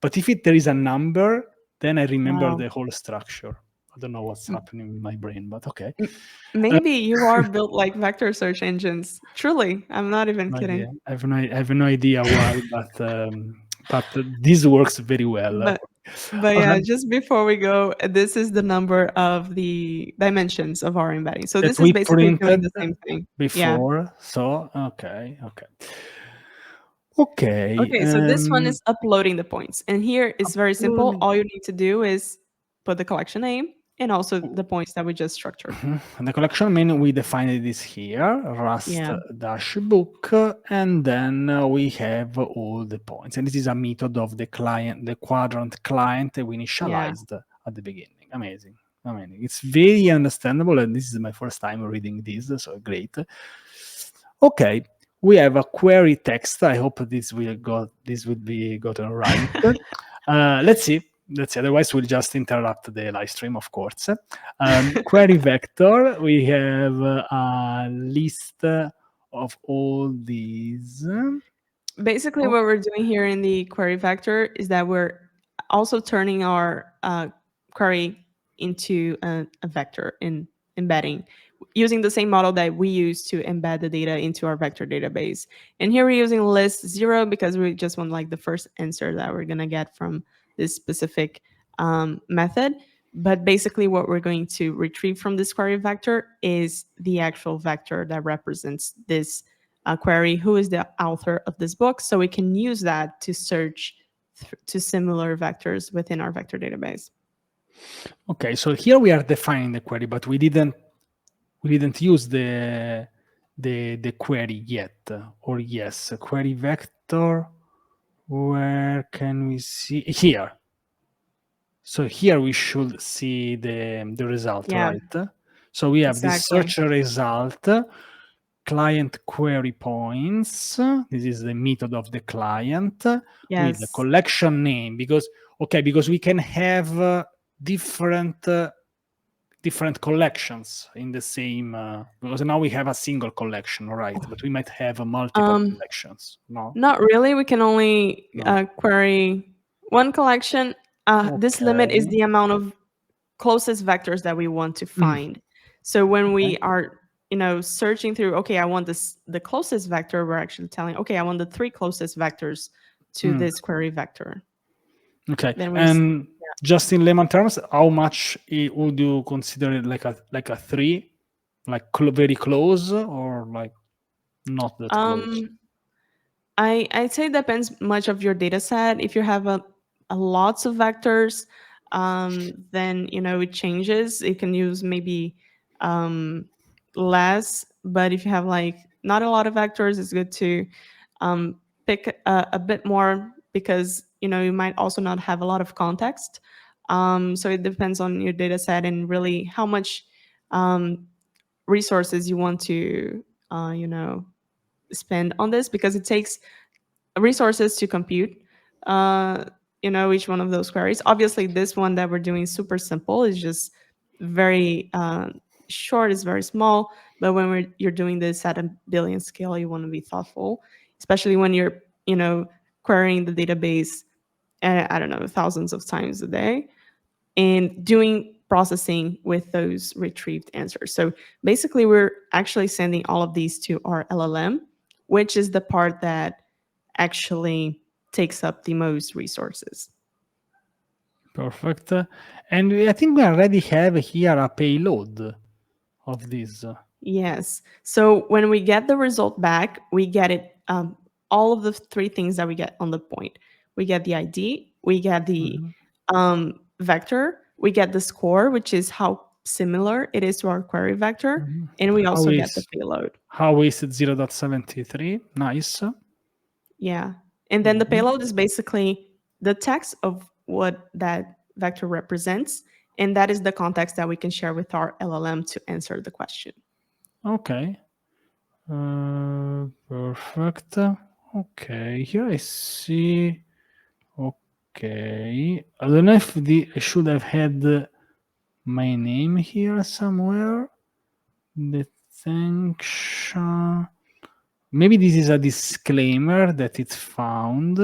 But if there is a number, then I remember the whole structure. I don't know what's happening in my brain, but okay. Maybe you are built like vector search engines. Truly, I'm not even kidding. Yeah, I have no idea why, but this works very well. But yeah, just before we go, this is the number of the dimensions of our embedding. So this is basically doing the same thing before. Yeah. So okay. So this one is uploading the points, and here it's very simple. All you need to do is put the collection name and also the points that we just structured. And the collection name, we defined this here, Rust Workbook, and then we have all the points. And this is a method of the client, the Qdrant client we initialized at the beginning. Amazing. It's very understandable, and this is my first time reading this, so great. Okay, we have a query text. I hope this will be gotten right. Let's see. Otherwise we'll just interrupt the live stream, of course. Query vector, we have a list of all these. Basically, what we're doing here in the query vector is that we're also turning our query into a vector in embedding, using the same model that we use to embed the data into our vector database. And here we're using list 0 because we just want like the first answer that we're going to get from this specific method. But basically what we're going to retrieve from this query vector is the actual vector that represents this query, who is the author of this book, so we can use that to search to similar vectors within our vector database. Okay, so here we are defining the query, but we didn't use the query yet, or yes, query vector. Where can we see here? So here we should see the result, right? So we have this search result, client query points. This is the method of the client with the collection name, because we can have different collections in the same, because now we have a single collection, right? But we might have multiple collections. No, not really. We can only query one collection. This limit is the amount of closest vectors that we want to find. So when we are searching through, I want the closest vector, we're actually telling, I want the 3 closest vectors to this query vector. Okay. And just in layman terms, how much would you consider it, like a 3, like very close, or like not that close? I'd say it depends much of your data set. If you have a lots of vectors, then it changes. You can use maybe less, but if you have like not a lot of vectors, it's good to pick a bit more, because you might also not have a lot of context. So it depends on your data set and really how much resources you want to spend on this, because it takes resources to compute each one of those queries. Obviously, this one that we're doing is super simple. It's just very short, it's very small. But when you're doing this at a billion scale, you want to be thoughtful, especially when you're, querying the database, I don't know, thousands of times a day, and doing processing with those retrieved answers. So basically, we're actually sending all of these to our LLM, which is the part that actually takes up the most resources. Perfect. And I think we already have here a payload of this. Yes. So when we get the result back, we get it, all of the three things that we get on the point. We get the ID, we get the vector, we get the score, which is how similar it is to our query vector, and we also get the payload. How is it 0.73? Nice. Yeah. And then the payload is basically the text of what that vector represents, and that is the context that we can share with our LLM to answer the question. Okay. Perfect. Okay, here I see. Okay, I don't know if I should have had my name here somewhere. The sanction. Maybe this is a disclaimer that it's found.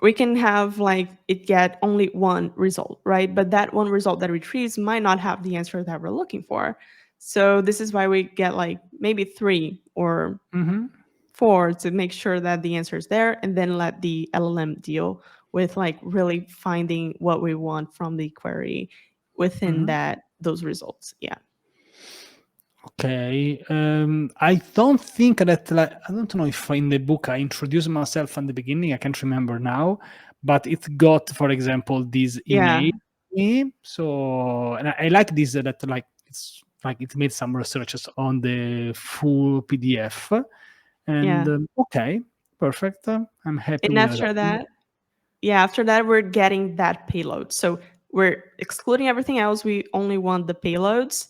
We can have it get only one result, right? But that one result that retrieves might not have the answer that we're looking for. So this is why we get maybe 3 or 4 to make sure that the answer is there, and then let the LLM deal with really finding what we want from the query within those results. Yeah. Okay. I don't think that I don't know if in the book I introduced myself in the beginning. I can't remember now, but it got, for example, this email. So, and I like this that it's it made some researches on the full PDF. And okay, perfect. I'm happy And with after that, after that, we're getting that payload. So we're excluding everything else. We only want the payloads,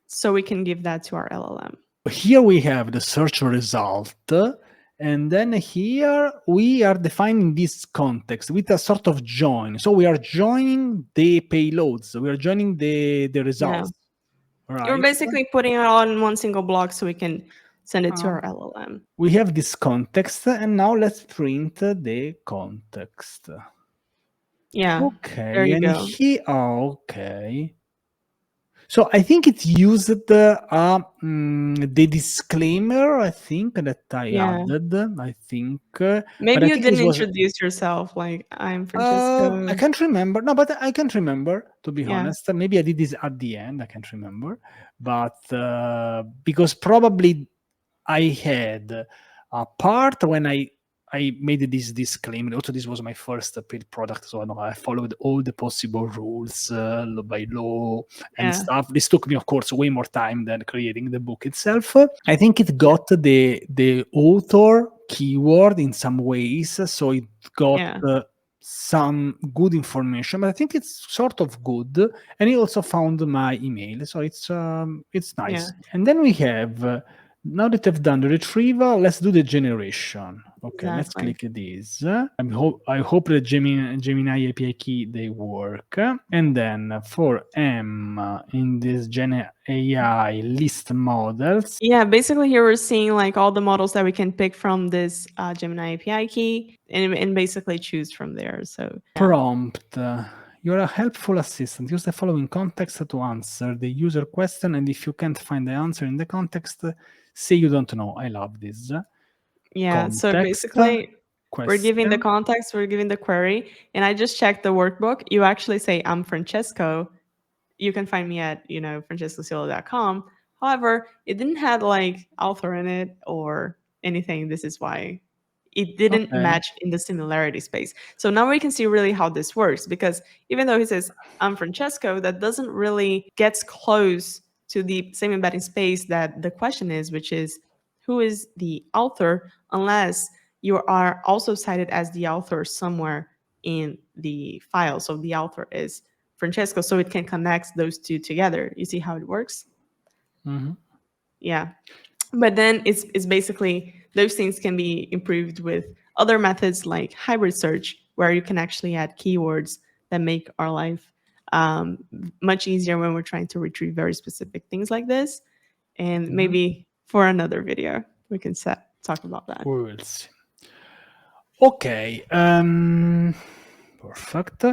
so we can give that to our LLM. Here we have the search result, and then here we are defining this context with a sort of join. So we are joining the payloads. We are joining the results. Right. You're basically putting it all in one single block so we can send it to our LLM. We have this context, and now let's print the context. Yeah. Okay. There you go. Okay. So I think it used the disclaimer, I think, that I added. I think. Maybe you didn't introduce yourself, I'm Francesco. I can't remember. No, but I can't remember, to be honest. Maybe I did this at the end. I can't remember. But because probably I had a part when I made this disclaimer. Also, this was my first paid product, so I followed all the possible rules by law and stuff. This took me, of course, way more time than creating the book itself. I think it got the author keyword in some ways, so it got some good information, but I think it's sort of good. And he also found my email, so it's nice. And then we have. Now that I've done the retrieval, let's do the generation. Okay, let's click this. I hope the Gemini API key, they work. And then for M in this Gen AI list models. Yeah, basically here we're seeing all the models that we can pick from this Gemini API key and basically choose from there. So prompt. You're a helpful assistant. Use the following context to answer the user question, and if you can't find the answer in the context, say you don't know. I love this. Yeah, context, so basically, we're giving the context, we're giving the query, and I just checked the workbook. You actually say, I'm Francesco. You can find me at, francescocielo.com. However, it didn't have author in it or anything. This is why it didn't match in the similarity space. So now we can see really how this works, because even though he says, I'm Francesco, that doesn't really gets close to the same embedding space that the question is, which is, who is the author, unless you are also cited as the author somewhere in the file. So the author is Francesco, so it can connect those two together. You see how it works? Yeah. But then it's basically, those things can be improved with other methods like hybrid search, where you can actually add keywords that make our life much easier when we're trying to retrieve very specific things like this. And maybe for another video, we can talk about that. We will see. Okay. Perfect.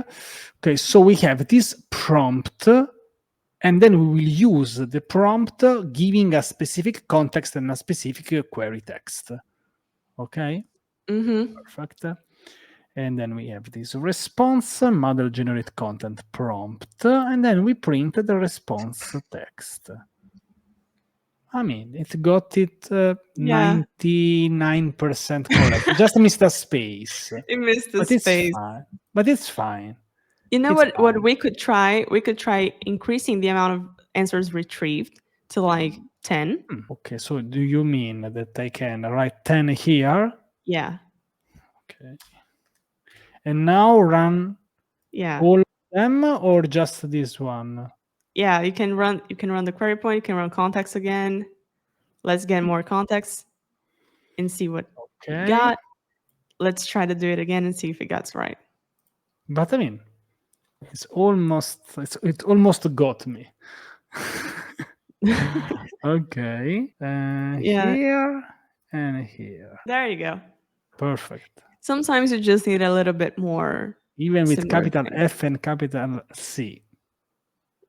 Okay, so we have this prompt, and then we will use the prompt giving a specific context and a specific query text. Okay? Perfect. And then we have this response, model generate content prompt, and then we print the response text. I mean, it got it 99% correct. Just missed a space. It missed the but space. It's fine. But it's fine. You know what we could try? We could try increasing the amount of answers retrieved to like 10. Okay, so do you mean that I can write 10 here? Yeah. Okay. And now run all of them or just this one? Yeah, you can run the query point, you can run context again. Let's get more context and see what you got. Let's try to do it again and see if it gets right. But I mean, it almost got me. Okay. Here and here. There you go. Perfect. Sometimes you just need a little bit more. Even with capital F and capital C.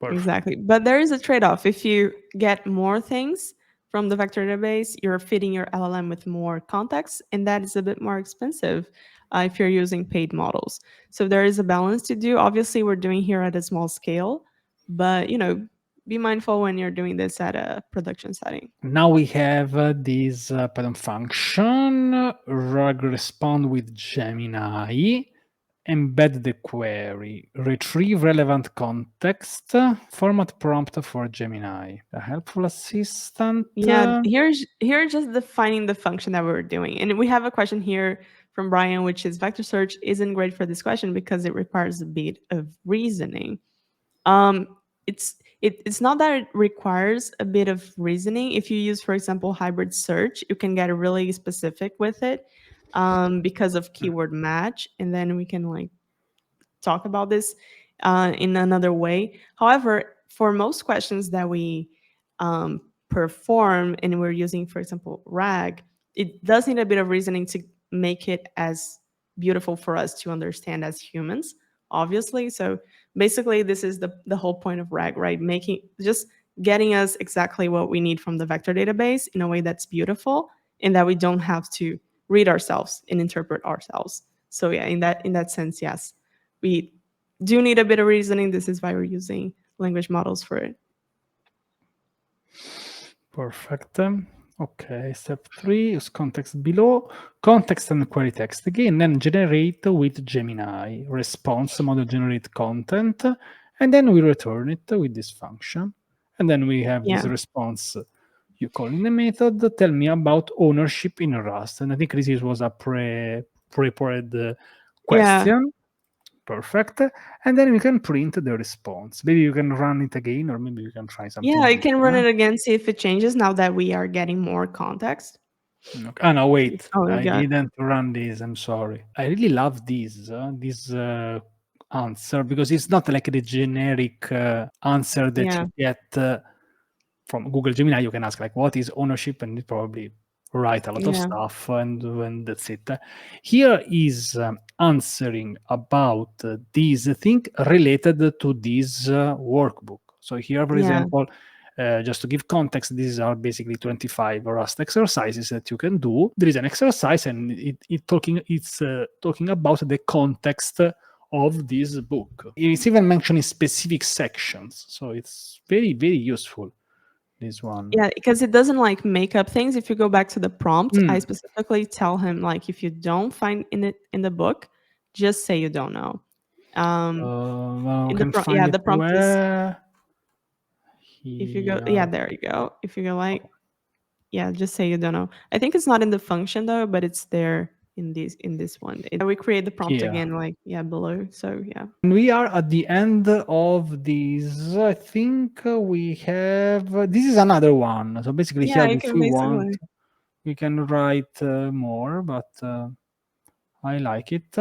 Perfect. Exactly. But there is a trade-off. If you get more things from the vector database, you're feeding your LLM with more context, and that is a bit more expensive if you're using paid models. So there is a balance to do. Obviously, we're doing here at a small scale, but be mindful when you're doing this at a production setting. Now we have this Python function, rug respond with Gemini, embed the query, retrieve relevant context, format prompt for Gemini. A helpful assistant. Yeah, here's just defining the function that we're doing. And we have a question here from Brian, which is vector search isn't great for this question because it requires a bit of reasoning. It's not that it requires a bit of reasoning. If you use, for example, hybrid search, you can get really specific with it because of keyword match. And then we can talk about this in another way. However, for most questions that we perform and we're using, for example, RAG, it does need a bit of reasoning to make it as beautiful for us to understand as humans, obviously. So basically, this is the whole point of RAG, right? Just getting us exactly what we need from the vector database in a way that's beautiful and that we don't have to read ourselves and interpret ourselves. So yeah, in that sense, yes, we do need a bit of reasoning. This is why we're using language models for it. Perfect. Okay, step 3 is context below, context and query text again, then generate with Gemini, response model generate content, and then we return it with this function. And then we have this response. You call in the method, tell me about ownership in Rust. And I think this was a prepared question. Perfect. And then we can print the response. Maybe you can run it again, or maybe you can try something. Yeah, you can run it again, see if it changes now that we are getting more context. Okay. Oh, no, wait. I didn't run this. I'm sorry. I really love this answer because it's not like the generic answer that you get from Google Gemini. You can ask what is ownership, and it probably write a lot of stuff, and that's it. Here is answering about this thing related to this workbook. So here, for example, just to give context, these are basically 25 Rust exercises that you can do. There is an exercise, and it's talking about the context of this book. It's even mentioning specific sections, so it's very, very useful. This one. Yeah, because it doesn't make up things. If you go back to the prompt, I specifically tell him if you don't find in the book, just say you don't know. Well, the prompt is. If you go, there you go. If you go just say you don't know. I think it's not in the function though, but it's there in this one. We create the prompt again, below. So yeah. And we are at the end of this. I think we have. This is another one. So basically, here, if we want, we can write more, but I like it.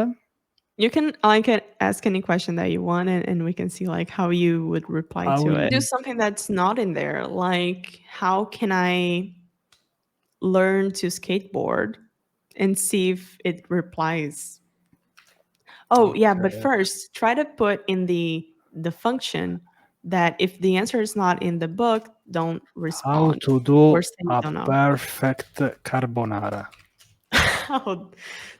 You can ask any question that you want, and we can see like how you would reply I to will. it. Do something that's not in there, like how can I learn to skateboard, and see if it replies. Oh yeah, but Okay. first try to put in the function that if the answer is not in the book, don't How respond to do or say you a don't know. perfect carbonara? Oh,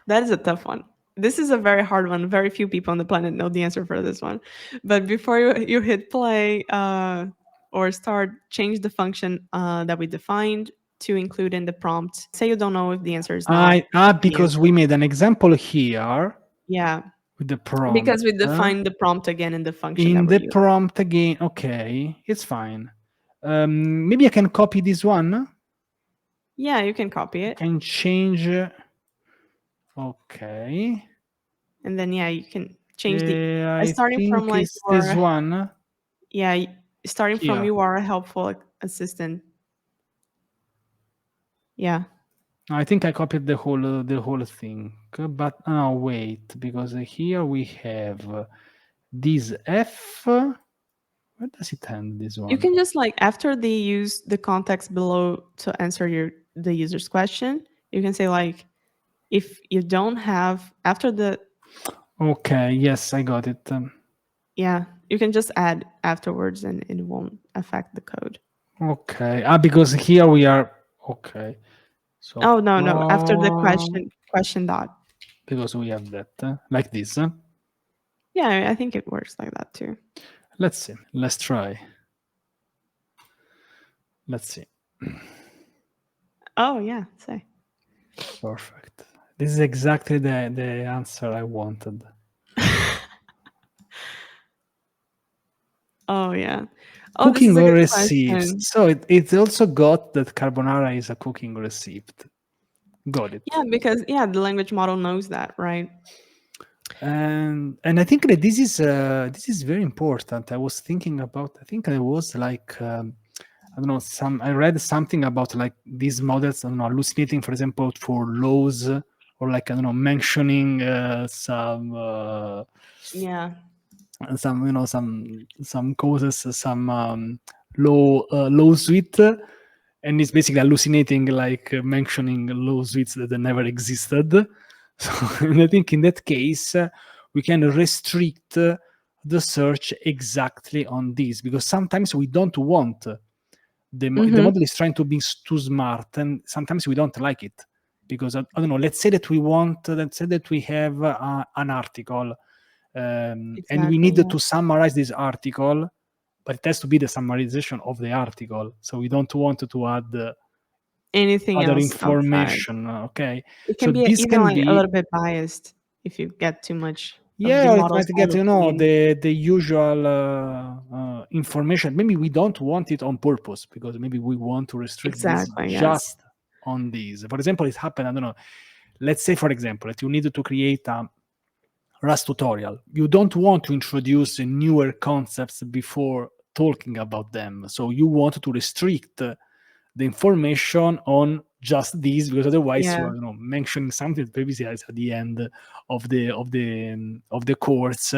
that is a tough one. This is a very hard one. Very few people on the planet know the answer for this one. But before you hit play or start, change the function that we defined to include in the prompt. Say you don't know if the answer is not the Because answer. we made an example here Yeah, with the prompt. because we defined the prompt again in the function that In we're the using. prompt again, okay, it's fine. Maybe I can copy this one. Yeah, you can copy I it. can change. Okay. And then, yeah, you can change I starting from think like it's this one yeah, starting from here. you are a helpful assistant. Yeah. I think I copied the whole thing, but oh wait, because here we have this F. Where does it end? This You one. can just like after they use the context below to answer the user's question, you can say like if you don't have after the Okay. Yes, I got it. yeah, you can just add afterwards and it won't affect the code. Okay. Because here we are. Okay. So Oh no, after the question dot. because we have that like this. Yeah, I think it works like that too. Let's see. Let's try. Let's see. Oh yeah, say. Perfect. This is exactly the answer I wanted. Oh yeah. Oh, this Cooking is a good recipes. question. So it also got that carbonara is a cooking recipe. Got it. Yeah, because yeah, the language model knows that, right? And I think that this is very important. I was thinking about. I think I was like I don't know. I read something about like these models. I don't know, hallucinating, for example, for laws or like I don't know, mentioning Yeah. some some causes, some lawsuit, and it's basically hallucinating, like mentioning lawsuits that never existed. So, and I think in that case, we can restrict the search exactly on this because sometimes we don't want the Mhm. model is trying to be too smart, and sometimes we don't like it because I don't know. Let's say that we have an article, and we Exactly, need yeah. to summarize this article, but it has to be the summarization of the article. So we don't want to add Anything other else outside. information. Okay, It so can be this even can like a be. little bit biased if you get too much of the Yeah, or it model's might get, own opinion. the usual information. Maybe we don't want it on purpose because maybe we want to restrict this Exactly, yes. just on these. For example, it happened, I don't know. Let's say, for example, that you need to create a Rust tutorial. You don't want to introduce newer concepts before talking about them. So you want to restrict the information on just these because otherwise you Yeah. are mentioning something that maybe is at the end of the course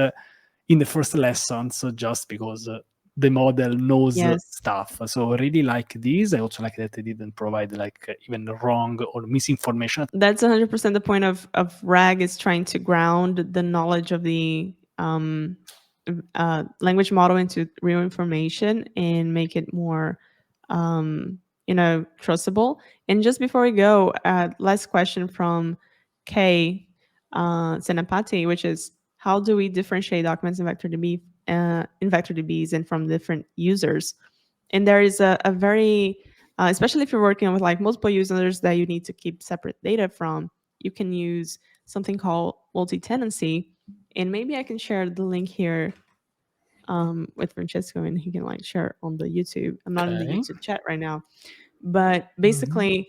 in the first lesson, so just because the model knows Yes. stuff. So I really like these. I also like that they didn't provide like even wrong or misinformation. That's 100% the point of RAG, is trying to ground the knowledge of the language model into real information and make it more trustable. And just before we go, last question from Kay Senapati, which is how do we differentiate documents in vector DBs and from different users? And there is a very especially if you're working with like multiple users that you need to keep separate data from, you can use something called multi-tenancy. And maybe I can share the link here with Francesco, and he can like share on the YouTube. I'm not in the Okay. YouTube chat right now, but basically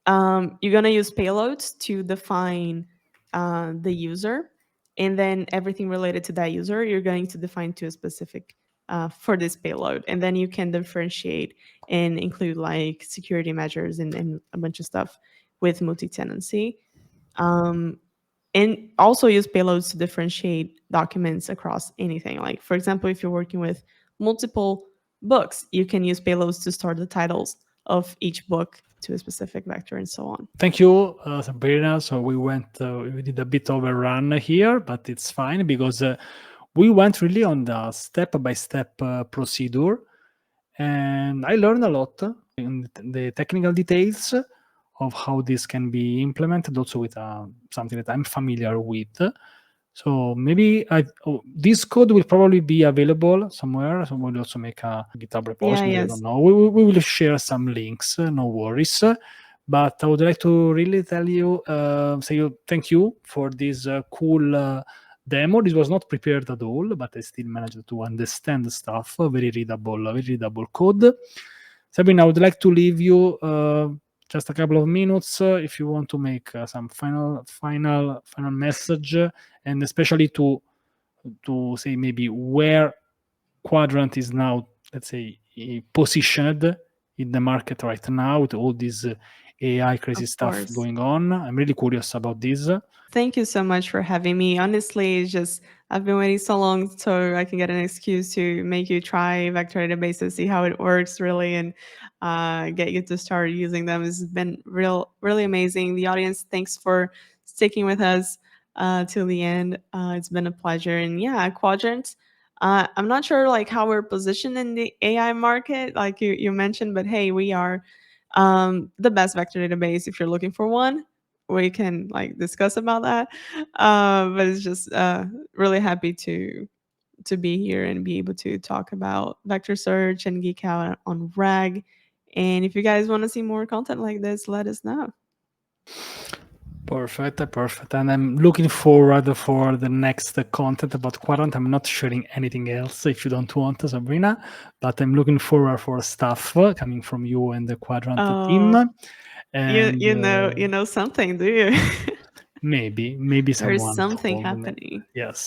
you're going to use payloads to define the user, and then everything related to that user you're going to define to a specific for this payload, and then you can differentiate and include like security measures and a bunch of stuff with multi-tenancy. and also use payloads to differentiate documents across anything. Like, for example, if you're working with multiple books, you can use payloads to store the titles of each book to a specific vector and so on. Thank you, Sabrina. So we did a bit overrun here, but it's fine because we went really on the step-by-step procedure, and I learned a lot in the technical details of how this can be implemented, also with something that I'm familiar with. So maybe this code will probably be available somewhere. So we'll also make a GitHub repository. I don't know. We will share some links. No worries. But I would like to really say thank you for this cool demo. This was not prepared at all, but I still managed to understand the stuff. Very readable code. Sabrina, I would like to leave you just a couple of minutes if you want to make some final message, and especially to say maybe where Qdrant is now, let's say, positioned in the market right now with all this AI crazy stuff going on. I'm really curious about this. Thank you so much for having me. Honestly, it's just I've been waiting so long so I can get an excuse to make you try vector databases, see how it works really, and get you to start using them. It's been really amazing. The audience, thanks for sticking with us till the end. It's been a pleasure. And yeah, Qdrant. I'm not sure like how we're positioned in the AI market, like you mentioned, but hey, we are the best vector database if you're looking for one. We can like discuss about that, but it's just really happy to be here and be able to talk about vector search and geek out on RAG. And if you guys want to see more content like this, let us know. Perfect. And I'm looking forward for the next content about Qdrant. I'm not sharing anything else if you don't want, Sabrina, but I'm looking forward for stuff coming from you and the Qdrant team. And you know something, do you? maybe There's someone something happening. Yes.